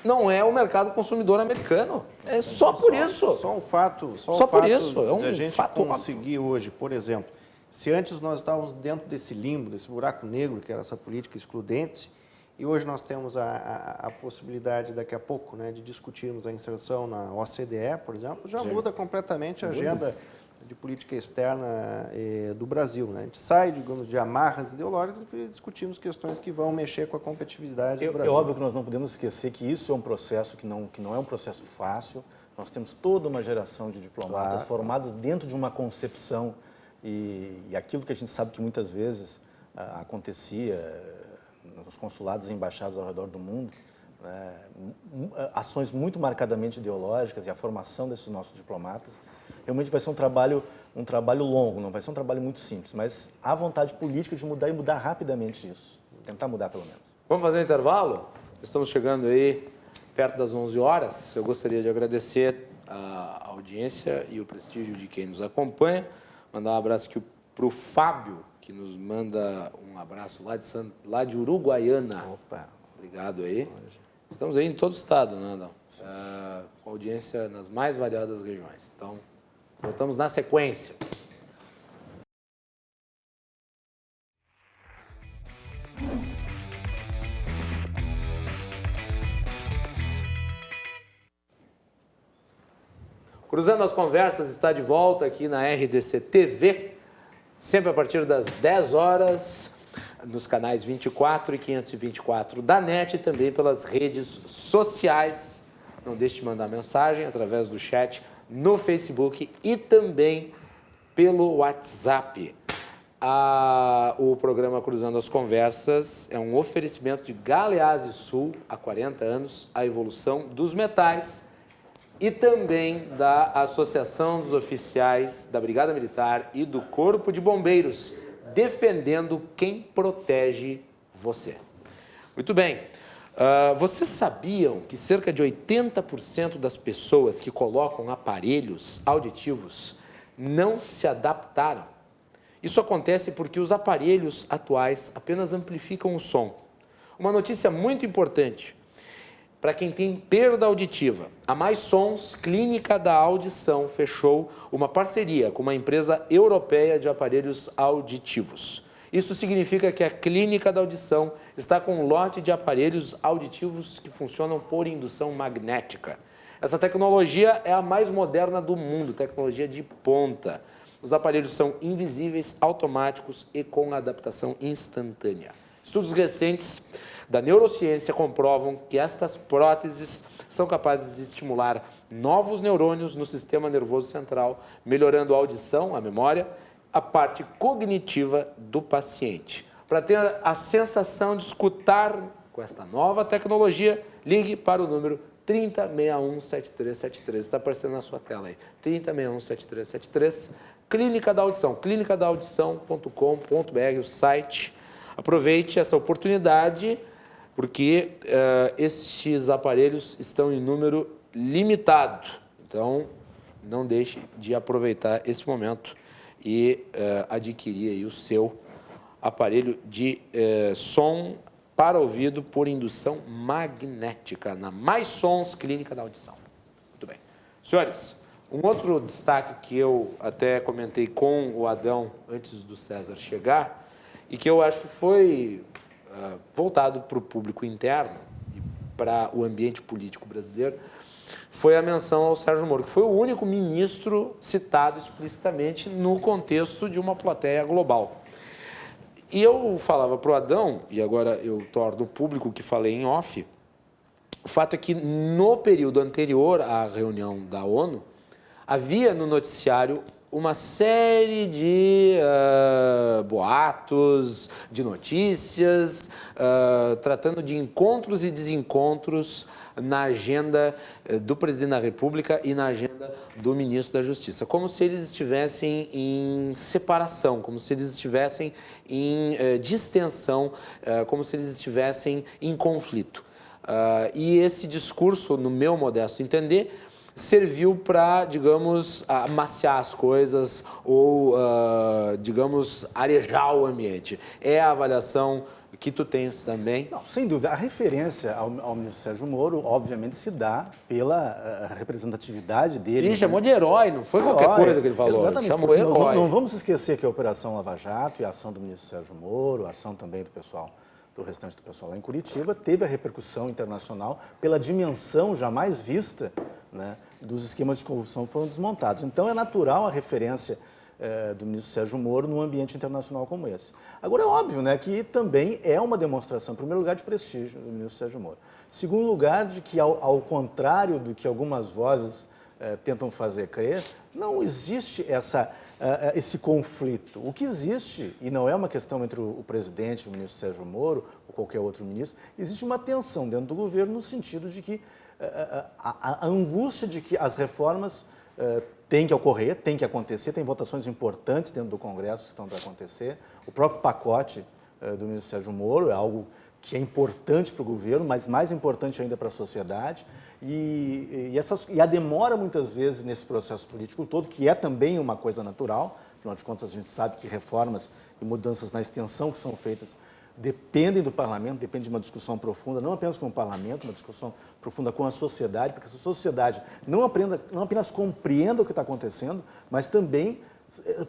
não é o mercado consumidor americano. É só por isso. Só um fato. Só por isso. É um a gente fato conseguir hoje, por exemplo, se antes nós estávamos dentro desse limbo, desse buraco negro, que era essa política excludente, e hoje nós temos a possibilidade, daqui a pouco, né, de discutirmos a inserção na OCDE, por exemplo, já muda completamente a agenda de política externa do Brasil. Né? A gente sai, digamos, de amarras ideológicas e discutimos questões que vão mexer com a competitividade do Brasil. É óbvio que nós não podemos esquecer que isso é um processo que não é um processo fácil. Nós temos toda uma geração de diplomatas formados dentro de uma concepção e aquilo que a gente sabe que muitas vezes acontecia nos consulados e embaixadas ao redor do mundo, né? Ações muito marcadamente ideológicas e a formação desses nossos diplomatas. Realmente vai ser um trabalho longo, não vai ser um trabalho muito simples, mas há vontade política de mudar e mudar rapidamente isso. Tentar mudar, pelo menos. Vamos fazer um intervalo? Estamos chegando aí perto das 11 horas. Eu gostaria de agradecer a audiência e o prestígio de quem nos acompanha. Mandar um abraço aqui para o Fábio, que nos manda um abraço lá de Uruguaiana. Opa! Obrigado aí. Estamos aí em todo o estado, né, Adão? Com audiência nas mais variadas regiões. Então, voltamos na sequência. Cruzando as Conversas está de volta aqui na RDC TV, sempre a partir das 10 horas, nos canais 24 e 524 da NET e também pelas redes sociais. Não deixe de mandar mensagem através do chat no Facebook e também pelo WhatsApp. O programa Cruzando as Conversas é um oferecimento de Galeazzi Sul, há 40 anos, a evolução dos metais, e também da Associação dos Oficiais da Brigada Militar e do Corpo de Bombeiros, defendendo quem protege você. Muito bem. Vocês sabiam que cerca de 80% das pessoas que colocam aparelhos auditivos não se adaptaram? Isso acontece porque os aparelhos atuais apenas amplificam o som. Uma notícia muito importante para quem tem perda auditiva. A Mais Sons Clínica da Audição fechou uma parceria com uma empresa europeia de aparelhos auditivos. Isso significa que a Clínica da Audição está com um lote de aparelhos auditivos que funcionam por indução magnética. Essa tecnologia é a mais moderna do mundo, tecnologia de ponta. Os aparelhos são invisíveis, automáticos e com adaptação instantânea. Estudos recentes da neurociência comprovam que estas próteses são capazes de estimular novos neurônios no sistema nervoso central, melhorando a audição, a memória, a parte cognitiva do paciente. Para ter a sensação de escutar com esta nova tecnologia, ligue para o número 30617373. Está aparecendo na sua tela aí. 30617373. Clínica da Audição, clinicadaaudição.com.br, o site. Aproveite essa oportunidade, porque estes aparelhos estão em número limitado. Então, não deixe de aproveitar esse momento e adquirir aí o seu aparelho de som para ouvido por indução magnética, na Mais Sons Clínica da Audição. Muito bem. Senhores, um outro destaque que eu até comentei com o Adão antes do César chegar e que eu acho que foi voltado para o público interno e para o ambiente político brasileiro, foi a menção ao Sérgio Moro, que foi o único ministro citado explicitamente no contexto de uma plateia global. E eu falava para o Adão, e agora eu torno público que falei em off, o fato é que no período anterior à reunião da ONU, havia no noticiário uma série de boatos, de notícias, tratando de encontros e desencontros na agenda do presidente da República e na agenda do ministro da Justiça, como se eles estivessem em separação, como se eles estivessem em distensão, como se eles estivessem em conflito. E esse discurso, no meu modesto entender, serviu para, digamos, amaciar as coisas ou, digamos, arejar o ambiente. É a avaliação que tu tens também? Não, sem dúvida. A referência ao ministro Sérgio Moro, obviamente, se dá pela representatividade dele. Ele chamou de herói, não foi qualquer coisa que ele falou. Exatamente. Chamou herói. Não vamos esquecer que a Operação Lava Jato e a ação do ministro Sérgio Moro, a ação também do restante do pessoal lá em Curitiba, teve a repercussão internacional pela dimensão jamais vista, né, dos esquemas de corrupção que foram desmontados. Então, é natural a referência do ministro Sérgio Moro num ambiente internacional como esse. Agora, é óbvio, né, que também é uma demonstração, em primeiro lugar, de prestígio do ministro Sérgio Moro. Segundo lugar, de que, ao contrário do que algumas vozes tentam fazer crer, não existe esse conflito. O que existe, e não é uma questão entre o presidente, o ministro Sérgio Moro, ou qualquer outro ministro, existe uma tensão dentro do governo no sentido de que a angústia de que as reformas têm que ocorrer, têm que acontecer, tem votações importantes dentro do Congresso que estão para acontecer. O próprio pacote do ministro Sérgio Moro é algo que é importante para o governo, mas mais importante ainda para a sociedade. E a demora, muitas vezes, nesse processo político todo, que é também uma coisa natural, afinal de contas, a gente sabe que reformas e mudanças na extensão que são feitas dependem do parlamento, depende de uma discussão profunda, não apenas com o parlamento, uma discussão profunda com a sociedade, porque essa sociedade não apenas compreenda o que está acontecendo, mas também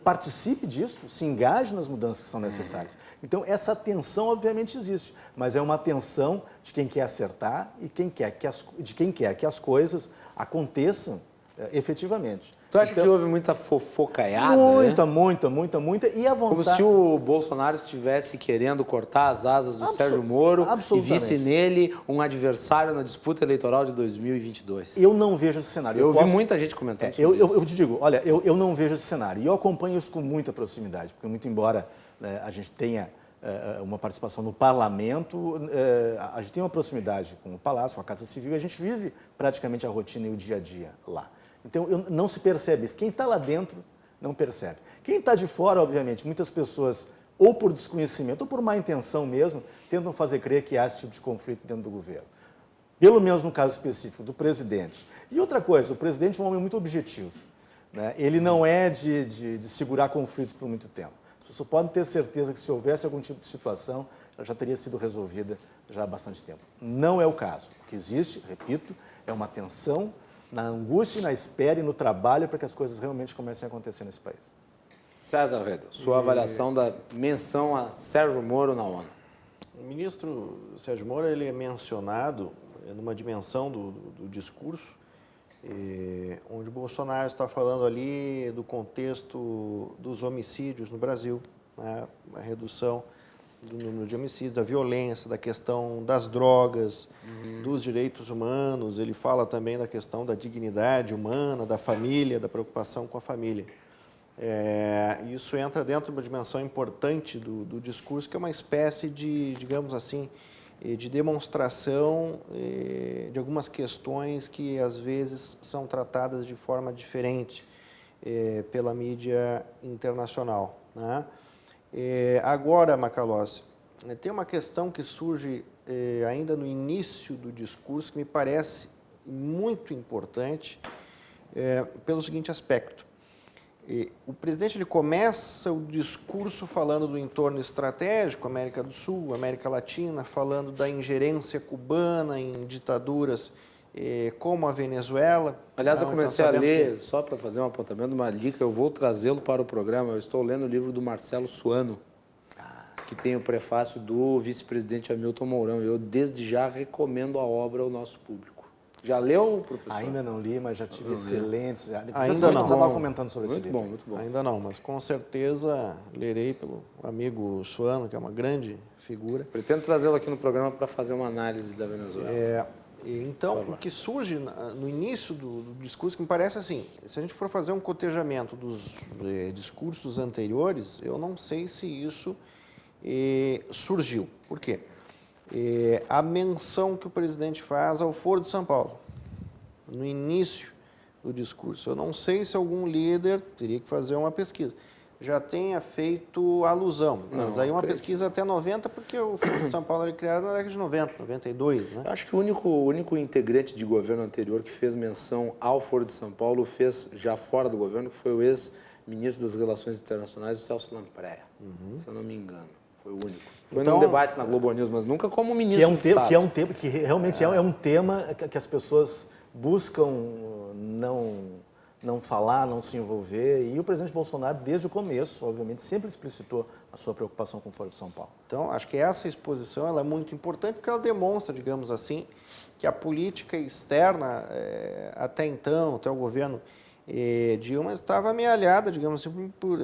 participe disso, se engaje nas mudanças que são necessárias. Então, essa tensão, obviamente, existe, mas é uma tensão de quem quer acertar e de quem quer que as coisas aconteçam efetivamente. Tu acha Então, que houve muita fofocaiada, né? Muita, e a vontade... Como se o Bolsonaro estivesse querendo cortar as asas do Sérgio Moro e visse nele um adversário na disputa eleitoral de 2022. Eu não vejo esse cenário. Eu ouvi muita gente comentando sobre isso. Eu te digo, olha, eu não vejo esse cenário. E eu acompanho isso com muita proximidade, porque muito embora a gente tenha uma participação no parlamento, a gente tem uma proximidade com o Palácio, com a Casa Civil, e a gente vive praticamente a rotina e o dia a dia lá. Então, não se percebe isso. Quem está lá dentro não percebe. Quem está de fora, obviamente, muitas pessoas, ou por desconhecimento, ou por má intenção mesmo, tentam fazer crer que há esse tipo de conflito dentro do governo. Pelo menos no caso específico do presidente. E outra coisa, o presidente é um homem muito objetivo, né? Ele não é de segurar conflitos por muito tempo. Você só pode ter certeza que se houvesse algum tipo de situação, ela já teria sido resolvida já há bastante tempo. Não é o caso. O que existe, repito, é uma tensão na angústia, na espera e no trabalho para que as coisas realmente comecem a acontecer nesse país. César Reda, sua avaliação da menção a Sérgio Moro na ONU. O ministro Sérgio Moro ele é mencionado numa dimensão do discurso, onde o Bolsonaro está falando ali do contexto dos homicídios no Brasil, né? A redução do número de homicídios, da violência, da questão das drogas, dos direitos humanos. Ele fala também da questão da dignidade humana, da família, da preocupação com a família. Isso entra dentro de uma dimensão importante do discurso, que é uma espécie de, digamos assim, de demonstração de algumas questões que, às vezes, são tratadas de forma diferente pela mídia internacional, né? Agora, Macalossi, tem uma questão que surge ainda no início do discurso que me parece muito importante pelo seguinte aspecto. O presidente ele começa o discurso falando do entorno estratégico, América do Sul, América Latina, falando da ingerência cubana em ditaduras como a Venezuela. Aliás, eu comecei a ler, só para fazer um apontamento, uma dica, eu vou trazê-lo para o programa. Eu estou lendo o livro do Marcelo Suano, que tem o prefácio do vice-presidente Hamilton Mourão. Eu, desde já, recomendo a obra ao nosso público. Já leu, professor? Ainda não li, mas já tive excelentes... Ainda não. Nós estávamos comentando sobre esse livro. Muito bom. Ainda não, mas com certeza lerei pelo amigo Suano, que é uma grande figura. Pretendo trazê-lo aqui no programa para fazer uma análise da Venezuela. Então, o que surge no início do discurso, que me parece assim, se a gente for fazer um cotejamento dos discursos anteriores, eu não sei se isso surgiu. Por quê? A menção que o presidente faz ao Foro de São Paulo, no início do discurso. Eu não sei se algum líder, teria que fazer uma pesquisa, já tenha feito alusão. Mas aí uma pesquisa até 90, porque o Foro de São Paulo foi criado na década de 90, 92, né? Eu acho que o único integrante de governo anterior que fez menção ao Foro de São Paulo fez já fora do governo, que foi o ex-ministro das Relações Internacionais, o Celso Lampreia, se eu não me engano. Foi o único. Foi num debate na Globo News, mas nunca como ministro do Estado. Que realmente é um tema que as pessoas buscam não falar, não se envolver. E o presidente Bolsonaro, desde o começo, obviamente, sempre explicitou a sua preocupação com o Foro de São Paulo. Então, acho que essa exposição ela é muito importante porque ela demonstra, digamos assim, que a política externa, até então, até o governo Dilma, estava amealhada, digamos assim, por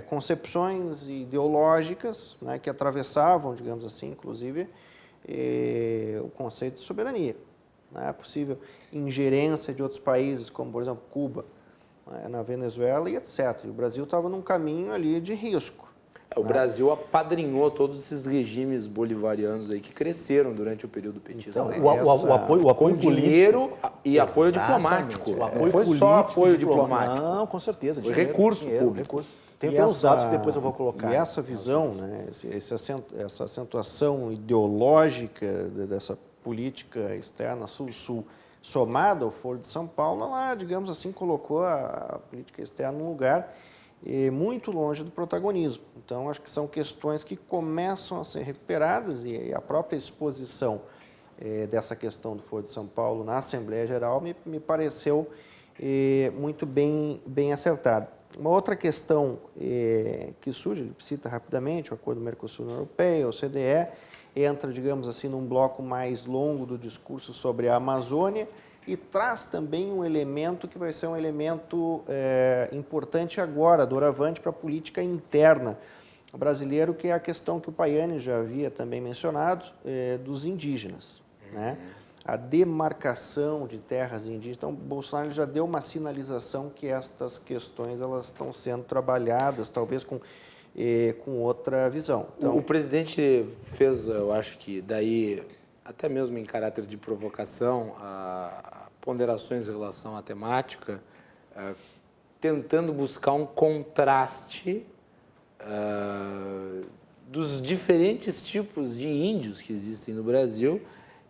concepções ideológicas, né, que atravessavam, digamos assim, inclusive, o conceito de soberania. Não é possível ingerência de outros países, como, por exemplo, Cuba, né, na Venezuela e etc. E o Brasil estava num caminho ali de risco. O Brasil apadrinhou todos esses regimes bolivarianos aí que cresceram durante o período petista. Então, o apoio com dinheiro e apoio diplomático. O apoio foi político, só apoio diplomático. Não, com certeza. Foi recurso público. Tem uns dados que depois eu vou colocar. E essa visão, né, essa acentuação ideológica dessa política externa sul-sul, somada ao Foro de São Paulo, ela, digamos assim, colocou a política externa num lugar muito longe do protagonismo. Então, acho que são questões que começam a ser recuperadas e a própria exposição dessa questão do Foro de São Paulo na Assembleia Geral me pareceu muito bem acertada. Uma outra questão que surge, ele cita rapidamente, o Acordo do Mercosul-União Europeia, a OCDE, entra, digamos assim, num bloco mais longo do discurso sobre a Amazônia e traz também um elemento que vai ser um elemento importante agora, doravante, para a política interna brasileira, que é a questão que o Paiani já havia também mencionado, dos indígenas, né? A demarcação de terras indígenas. Então, Bolsonaro já deu uma sinalização que estas questões elas estão sendo trabalhadas, talvez com outra visão. Então, o presidente fez, eu acho que daí, até mesmo em caráter de provocação, ponderações em relação à temática, tentando buscar um contraste dos diferentes tipos de índios que existem no Brasil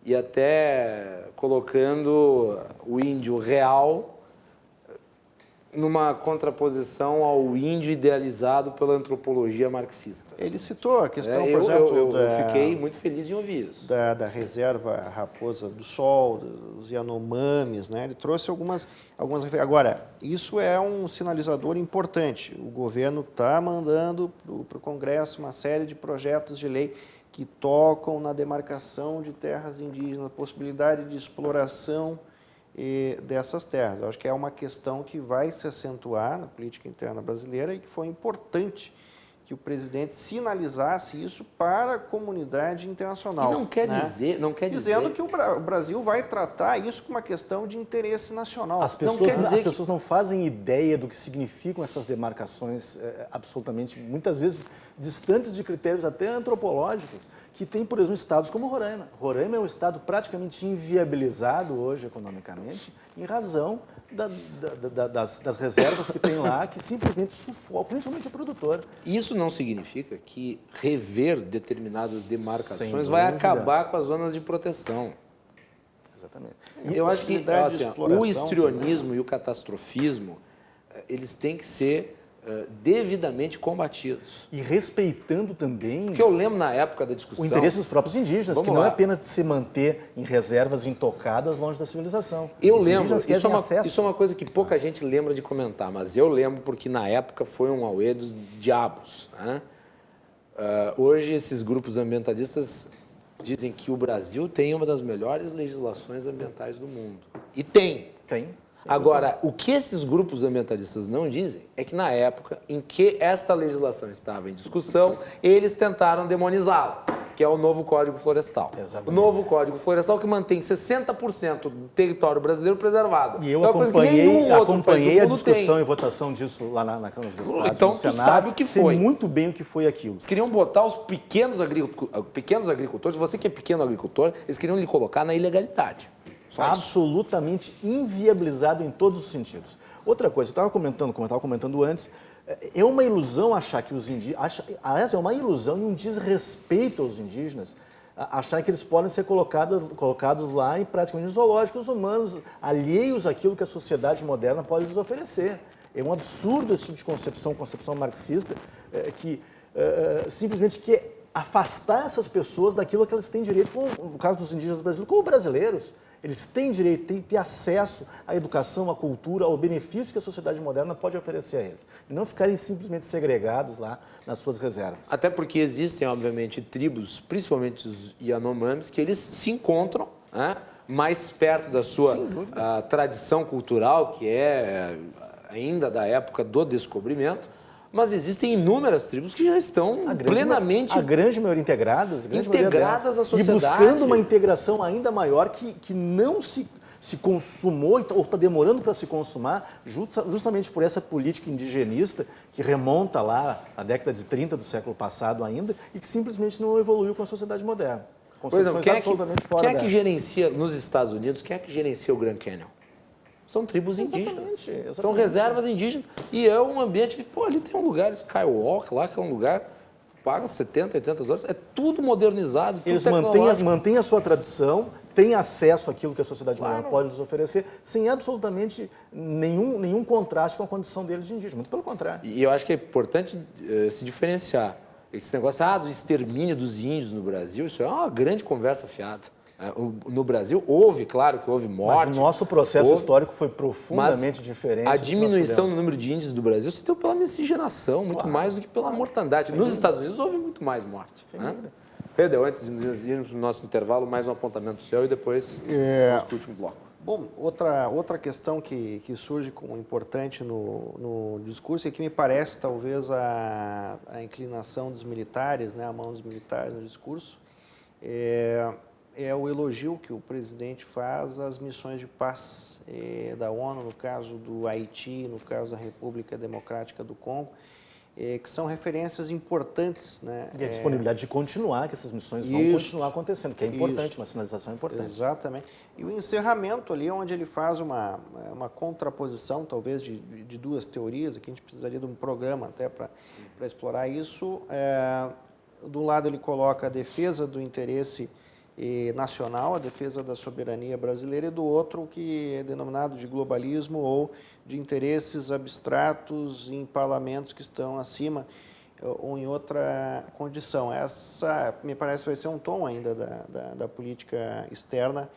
e até colocando o índio real numa contraposição ao índio idealizado pela antropologia marxista. Ele citou a questão, por eu exemplo, eu fiquei muito feliz em ouvir isso. Da reserva Raposa do Sol, dos Yanomamis, né? Ele trouxe algumas. Agora, isso é um sinalizador importante. O governo está mandando para o Congresso uma série de projetos de lei que tocam na demarcação de terras indígenas, possibilidade de exploração dessas terras. Eu acho que é uma questão que vai se acentuar na política interna brasileira e que foi importante que o presidente sinalizasse isso para a comunidade internacional. E não quer dizer... Dizendo que o Brasil vai tratar isso como uma questão de interesse nacional. As pessoas não fazem ideia do que significam essas demarcações absolutamente, muitas vezes, distantes de critérios até antropológicos, que tem, por exemplo, estados como Roraima. Roraima é um estado praticamente inviabilizado hoje economicamente em razão das reservas que tem lá, que simplesmente sufocam, principalmente o produtor. Isso não significa que rever determinadas demarcações Sem vai dúvida. acabar com as zonas de proteção. Exatamente. Eu acho que possibilidade de assim, exploração o histrionismo e o catastrofismo, eles têm que ser devidamente combatidos. E respeitando também Porque eu lembro na época da discussão... o interesse dos próprios indígenas, Vamos que não lá. é apenas se manter em reservas intocadas longe da civilização. Eu Os lembro, indígenas querem acesso. isso é uma coisa que pouca gente lembra de comentar, mas eu lembro porque na época foi um auê dos diabos, né? Hoje esses grupos ambientalistas dizem que o Brasil tem uma das melhores legislações ambientais do mundo. E tem. Tem. Agora, o que esses grupos ambientalistas não dizem é que na época em que esta legislação estava em discussão, eles tentaram demonizá-la, que é o novo Código Florestal. Exatamente. O novo Código Florestal que mantém 60% do território brasileiro preservado. E eu É uma coisa que nenhum outro país do acompanhei a mundo discussão tem. e votação disso lá na Câmara dos Deputados. Então, no tu Senado. sabe o que foi. Sei muito bem o que foi aquilo. Eles queriam botar os pequenos agricultores, você que é pequeno agricultor, eles queriam lhe colocar na ilegalidade. Só isso. Absolutamente inviabilizado em todos os sentidos. Outra coisa, eu estava comentando, como eu estava comentando antes, é uma ilusão achar que os indígenas... Aliás, é uma ilusão e um desrespeito aos indígenas achar que eles podem ser colocados lá em praticamente zoológicos humanos, alheios àquilo que a sociedade moderna pode lhes oferecer. É um absurdo esse tipo de concepção marxista, que simplesmente quer afastar essas pessoas daquilo que elas têm direito, como no caso dos indígenas brasileiros, como brasileiros. Eles têm direito, têm que ter acesso à educação, à cultura, ao benefício que a sociedade moderna pode oferecer a eles. E não ficarem simplesmente segregados lá nas suas reservas. Até porque existem, obviamente, tribos, principalmente os Yanomamis, que eles se encontram, né, mais perto da sua tradição cultural, que é ainda da época do descobrimento, mas existem inúmeras tribos que já estão plenamente... A grande maioria integradas. Integradas à sociedade. E buscando uma integração ainda maior que não se consumou ou está demorando para se consumar, justamente por essa política indigenista que remonta lá à década de 30 do século passado ainda e que simplesmente não evoluiu com a sociedade moderna. Por exemplo, quem é que gerencia, nos Estados Unidos, quem é que gerencia o Grand Canyon? São tribos indígenas. Exatamente. São reservas indígenas. E é um ambiente... Pô, ali tem um lugar, Skywalk lá, que é um lugar... Paga 70, 80 dólares. É tudo modernizado, tudo Eles mantêm a sua tradição, têm acesso àquilo que a sociedade moderna pode lhes oferecer, sem absolutamente nenhum contraste com a condição deles de indígena. Muito pelo contrário. E eu acho que é importante se diferenciar. Esse negócio do extermínio dos índios no Brasil, isso é uma grande conversa fiada. No Brasil, claro que houve morte. Mas o nosso processo histórico foi profundamente diferente. A diminuição do número de índios do Brasil se deu pela miscigenação, muito mais do que pela mortandade. Nos Estados Unidos houve muito mais morte. Né? Pedro, antes de irmos no nosso intervalo, mais um apontamento seu e depois vamos para o último bloco. Bom, outra questão que surge como importante no discurso e que me parece talvez a inclinação dos militares, né, a mão dos militares no discurso, é o elogio que o presidente faz às missões de paz da ONU, no caso do Haiti, no caso da República Democrática do Congo, que são referências importantes. Né? E a disponibilidade de continuar, que essas missões vão continuar acontecendo, que é importante, uma sinalização importante. Exatamente. E o encerramento ali, onde ele faz uma contraposição, talvez, de duas teorias, aqui a gente precisaria de um programa até para explorar isso. Do lado ele coloca a defesa do interesse nacional, a defesa da soberania brasileira, e do outro que é denominado de globalismo ou de interesses abstratos em parlamentos que estão acima ou em outra condição. Essa, me parece, vai ser um tom ainda da política externa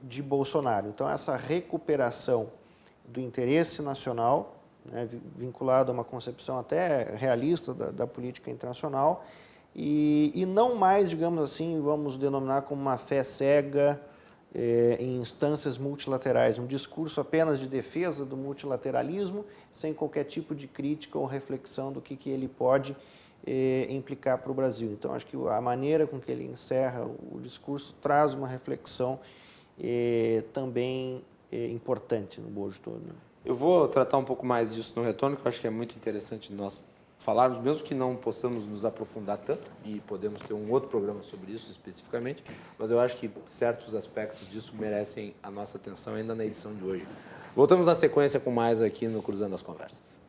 de Bolsonaro. Então, essa recuperação do interesse nacional, né, vinculado a uma concepção até realista da política internacional, e não mais, digamos assim, vamos denominar como uma fé cega em instâncias multilaterais, um discurso apenas de defesa do multilateralismo, sem qualquer tipo de crítica ou reflexão do que ele pode implicar para o Brasil. Então, acho que a maneira com que ele encerra o discurso traz uma reflexão também importante no bojo todo. Eu vou tratar um pouco mais disso no retorno, que eu acho que é muito interessante nós falarmos, mesmo que não possamos nos aprofundar tanto, e podemos ter um outro programa sobre isso especificamente, mas eu acho que certos aspectos disso merecem a nossa atenção ainda na edição de hoje. Voltamos na sequência com mais aqui no Cruzando as Conversas.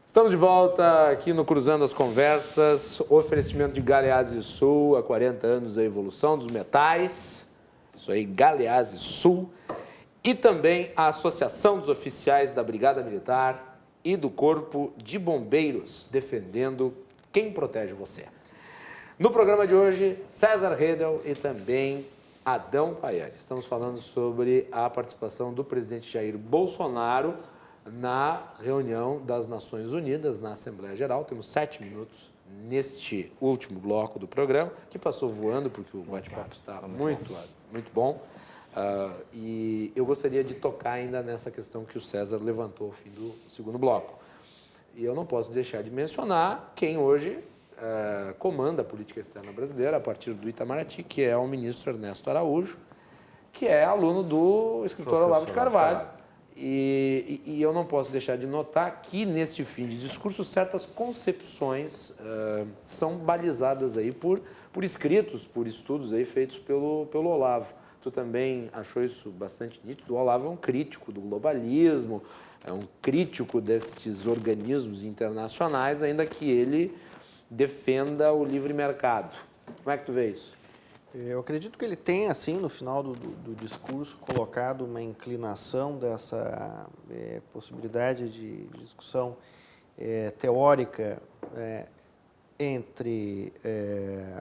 Estamos de volta aqui no Cruzando as Conversas, oferecimento de Galeazzi Sul, há 40 anos a evolução dos metais, isso aí, Galeazzi Sul, e também a Associação dos Oficiais da Brigada Militar e do Corpo de Bombeiros, defendendo quem protege você. No programa de hoje, César Redel e também Adão Paiani. Estamos falando sobre a participação do presidente Jair Bolsonaro na reunião das Nações Unidas, na Assembleia Geral. Temos 7 minutos neste último bloco do programa, que passou voando, porque o bate-papo está muito bom. E eu gostaria de tocar ainda nessa questão que o César levantou ao fim do segundo bloco. E eu não posso deixar de mencionar quem hoje comanda a política externa brasileira, a partir do Itamaraty, que é o ministro Ernesto Araújo, que é aluno do escritor Olavo de Carvalho. E eu não posso deixar de notar que, neste fim de discurso, certas concepções são balizadas aí por escritos, por estudos aí feitos pelo Olavo. Tu também achou isso bastante nítido? O Olavo é um crítico do globalismo, é um crítico destes organismos internacionais, ainda que ele defenda o livre mercado. Como é que tu vê isso? Eu acredito que ele tem, assim, no final do discurso, colocado uma inclinação dessa possibilidade de discussão teórica entre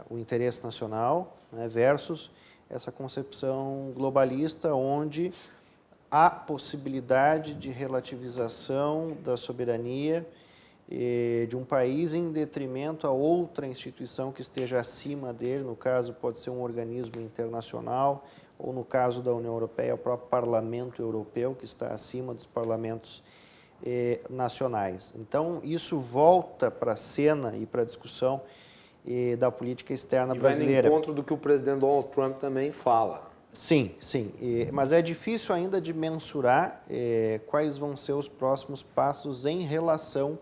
o interesse nacional, né, versus essa concepção globalista, onde há possibilidade de relativização da soberania de um país em detrimento a outra instituição que esteja acima dele, no caso pode ser um organismo internacional, ou no caso da União Europeia, o próprio Parlamento Europeu, que está acima dos parlamentos nacionais. Então, isso volta para a cena e para a discussão da política externa brasileira. E vai no encontro do que o presidente Donald Trump também fala. Sim, sim. Mas é difícil ainda de mensurar quais vão ser os próximos passos em relação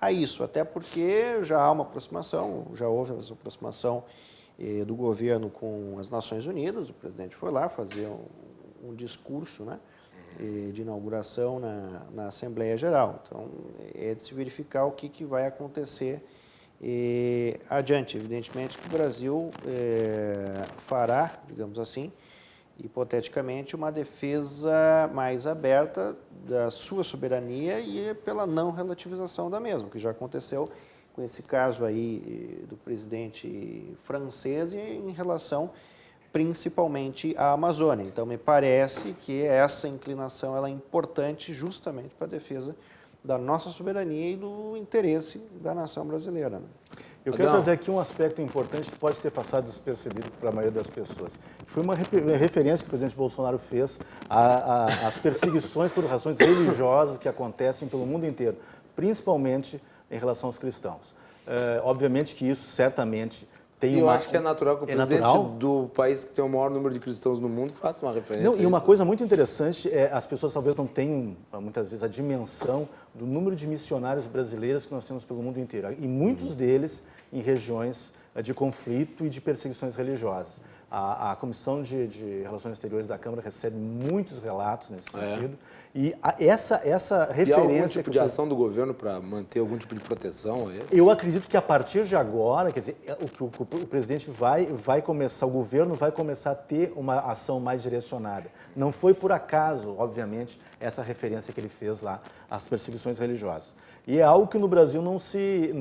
a isso, até porque já há uma aproximação, já houve essa aproximação do governo com as Nações Unidas, o presidente foi lá fazer um discurso, né, de inauguração na Assembleia Geral. Então, é de se verificar o que vai acontecer adiante. Evidentemente que o Brasil fará, digamos assim, hipoteticamente, uma defesa mais aberta da sua soberania e pela não relativização da mesma, que já aconteceu com esse caso aí do presidente francês em relação principalmente à Amazônia. Então, me parece que essa inclinação ela é importante justamente para a defesa da nossa soberania e do interesse da nação brasileira. Né? Eu quero trazer aqui um aspecto importante que pode ter passado despercebido para a maioria das pessoas. Foi uma referência que o presidente Bolsonaro fez às perseguições por razões religiosas que acontecem pelo mundo inteiro, principalmente em relação aos cristãos. Obviamente que isso certamente tem eu acho que é natural que o presidente do país que tem o maior número de cristãos no mundo faça uma referência a isso. E uma coisa muito interessante é as pessoas talvez não tenham, muitas vezes, a dimensão do número de missionários brasileiros que nós temos pelo mundo inteiro. E muitos deles em regiões de conflito e de perseguições religiosas. A Comissão de Relações Exteriores da Câmara recebe muitos relatos nesse sentido. E essa referência... E há algum tipo de ação do governo para manter algum tipo de proteção a eles? Eu acredito que a partir de agora, quer dizer, o presidente vai começar, o governo vai começar a ter uma ação mais direcionada. Não foi por acaso, obviamente, essa referência que ele fez lá às perseguições religiosas. E é algo que no Brasil não se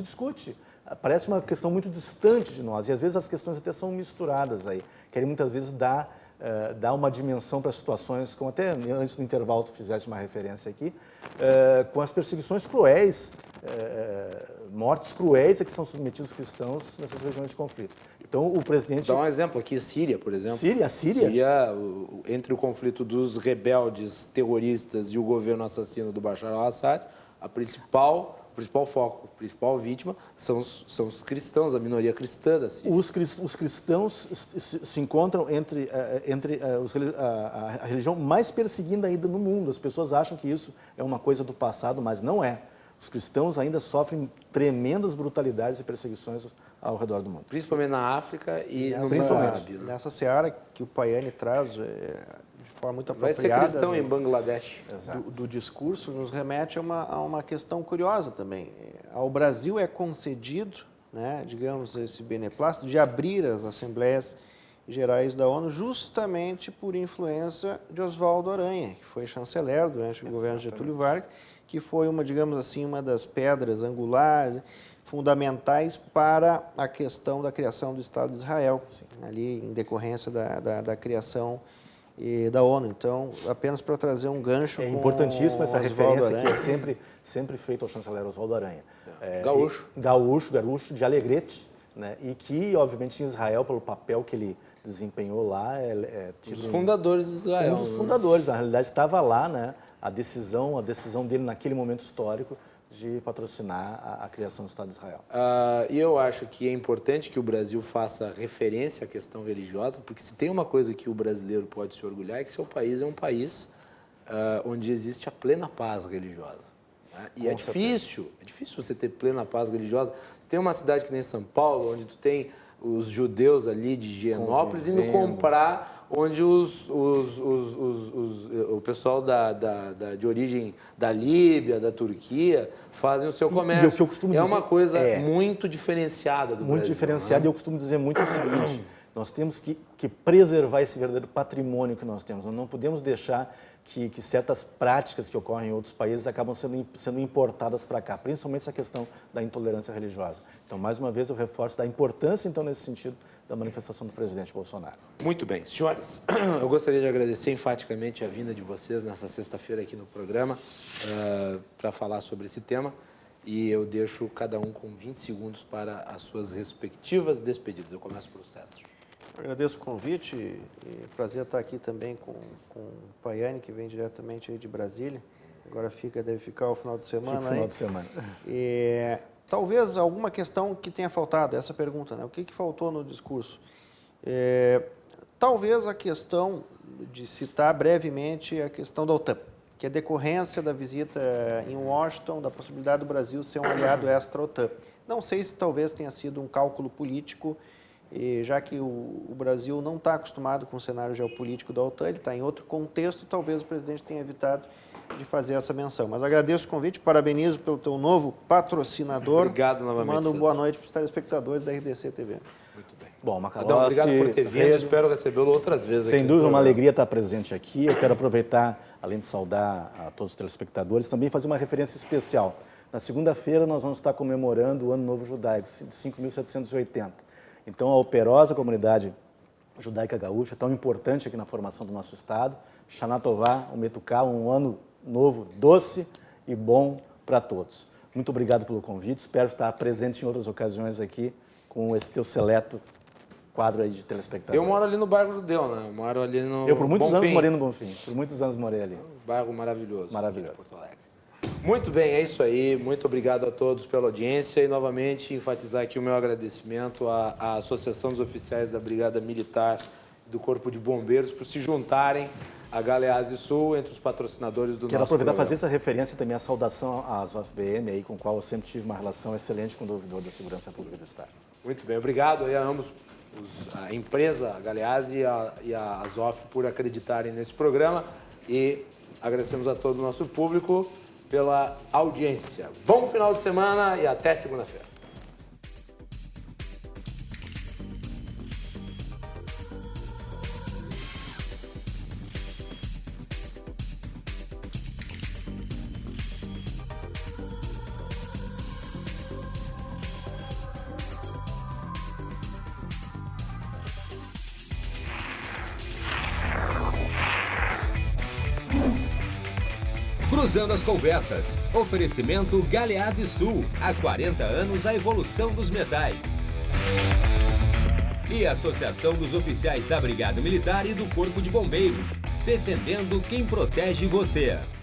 discute. Parece uma questão muito distante de nós, e às vezes as questões até são misturadas aí. Querem muitas vezes dar uma dimensão para situações, como até antes do intervalo tu fizeste uma referência aqui, com as perseguições cruéis, mortes cruéis a que são submetidos os cristãos nessas regiões de conflito. Então o presidente... Dá um exemplo aqui, Síria, por exemplo. Síria? Síria, entre o conflito dos rebeldes terroristas e o governo assassino do Bashar al-Assad, o principal foco, a principal vítima são os cristãos, a minoria cristã da Síria. Os cristãos se encontram entre a religião mais perseguida ainda no mundo. As pessoas acham que isso é uma coisa do passado, mas não é. Os cristãos ainda sofrem tremendas brutalidades e perseguições ao redor do mundo. Principalmente na África e no nessa seara que o Paiani traz... de forma muito apropriada. Vai ser cristão em Bangladesh. Do discurso nos remete a uma questão curiosa também. Ao Brasil é concedido, né, digamos, esse beneplácito de abrir as Assembleias Gerais da ONU justamente por influência de Oswaldo Aranha, que foi chanceler durante o governo de Getúlio Vargas, que foi uma das pedras angulares, fundamentais para a questão da criação do Estado de Israel, ali em decorrência da criação da ONU. Então, apenas para trazer um gancho. É importantíssima essa referência que é sempre feita ao chanceler Oswaldo Aranha. Gaúcho de Alegrete, né? E que, obviamente, em Israel, pelo papel que ele desempenhou lá... Um dos fundadores de Israel. Um dos fundadores, na realidade, estava lá, né? A decisão dele naquele momento histórico de patrocinar a criação do Estado de Israel. E eu acho que é importante que o Brasil faça referência à questão religiosa, porque se tem uma coisa que o brasileiro pode se orgulhar é que seu país é um país onde existe a plena paz religiosa. Né? E é difícil você ter plena paz religiosa. Tem uma cidade que nem São Paulo, onde tu tem os judeus ali de Higienópolis indo comprar, onde o pessoal de origem da Líbia, da Turquia, fazem o seu comércio. E o que eu costumo dizer, uma coisa muito diferenciada do Brasil. Muito diferenciada, e eu costumo dizer muito o seguinte, nós temos que preservar esse verdadeiro patrimônio que nós temos. Nós não podemos deixar que certas práticas que ocorrem em outros países acabam sendo importadas para cá, principalmente essa questão da intolerância religiosa. Então, mais uma vez, eu reforço da importância, então, nesse sentido, da manifestação do presidente Bolsonaro. Muito bem. Senhores, eu gostaria de agradecer enfaticamente a vinda de vocês nessa sexta-feira aqui no programa para falar sobre esse tema, e eu deixo cada um com 20 segundos para as suas respectivas despedidas. Eu começo por César. Eu agradeço o convite e prazer estar aqui também com o Paiani, que vem diretamente aí de Brasília. Agora deve ficar o final de semana. Fica o final de semana. E talvez alguma questão que tenha faltado, essa pergunta, né? O que faltou no discurso? Talvez a questão de citar brevemente a questão da OTAN, que é decorrência da visita em Washington, da possibilidade do Brasil ser um aliado extra-OTAN. Não sei se talvez tenha sido um cálculo político, já que o Brasil não está acostumado com o cenário geopolítico da OTAN, ele está em outro contexto, talvez o presidente tenha evitado de fazer essa menção. Mas agradeço o convite, parabenizo pelo teu novo patrocinador. Obrigado novamente. Mando uma boa noite para os telespectadores da RDC TV. Muito bem. Bom, Macalossi, Adão, obrigado por ter vindo, espero recebê-lo outras vezes aqui. Sem dúvida, uma alegria estar presente aqui. Eu quero aproveitar, além de saudar a todos os telespectadores, também fazer uma referência especial. Na segunda-feira nós vamos estar comemorando o Ano Novo Judaico, 5.780. Então, a operosa comunidade judaica gaúcha, tão importante aqui na formação do nosso Estado, Shana Tová, o Metuká, um ano novo, doce e bom para todos. Muito obrigado pelo convite, espero estar presente em outras ocasiões aqui com esse teu seleto quadro aí de telespectadores. Eu moro ali no bairro Judeu, né? Eu moro ali no Eu por muitos anos Bonfim. morei no Bonfim, por muitos anos morei ali. Bairro maravilhoso. Maravilhoso. Aqui de Porto Alegre. Muito bem, é isso aí. Muito obrigado a todos pela audiência e novamente enfatizar aqui o meu agradecimento à Associação dos Oficiais da Brigada Militar e do Corpo de Bombeiros por se juntarem à Galeazzi Sul entre os patrocinadores do Quero nosso aproveitar e programa. fazer essa referência também à saudação às OFBM, aí, com o qual eu sempre tive uma relação excelente com o ouvidor da Segurança Pública do Estado. Muito bem, obrigado aí a ambos, a empresa, a Galeazzi e a Azof por acreditarem nesse programa e agradecemos a todo o nosso público pela audiência. Bom final de semana e até segunda-feira. Cruzando as conversas. Oferecimento Galeazzi Sul. Há 40 anos a evolução dos metais. E a Associação dos Oficiais da Brigada Militar e do Corpo de Bombeiros. Defendendo quem protege você.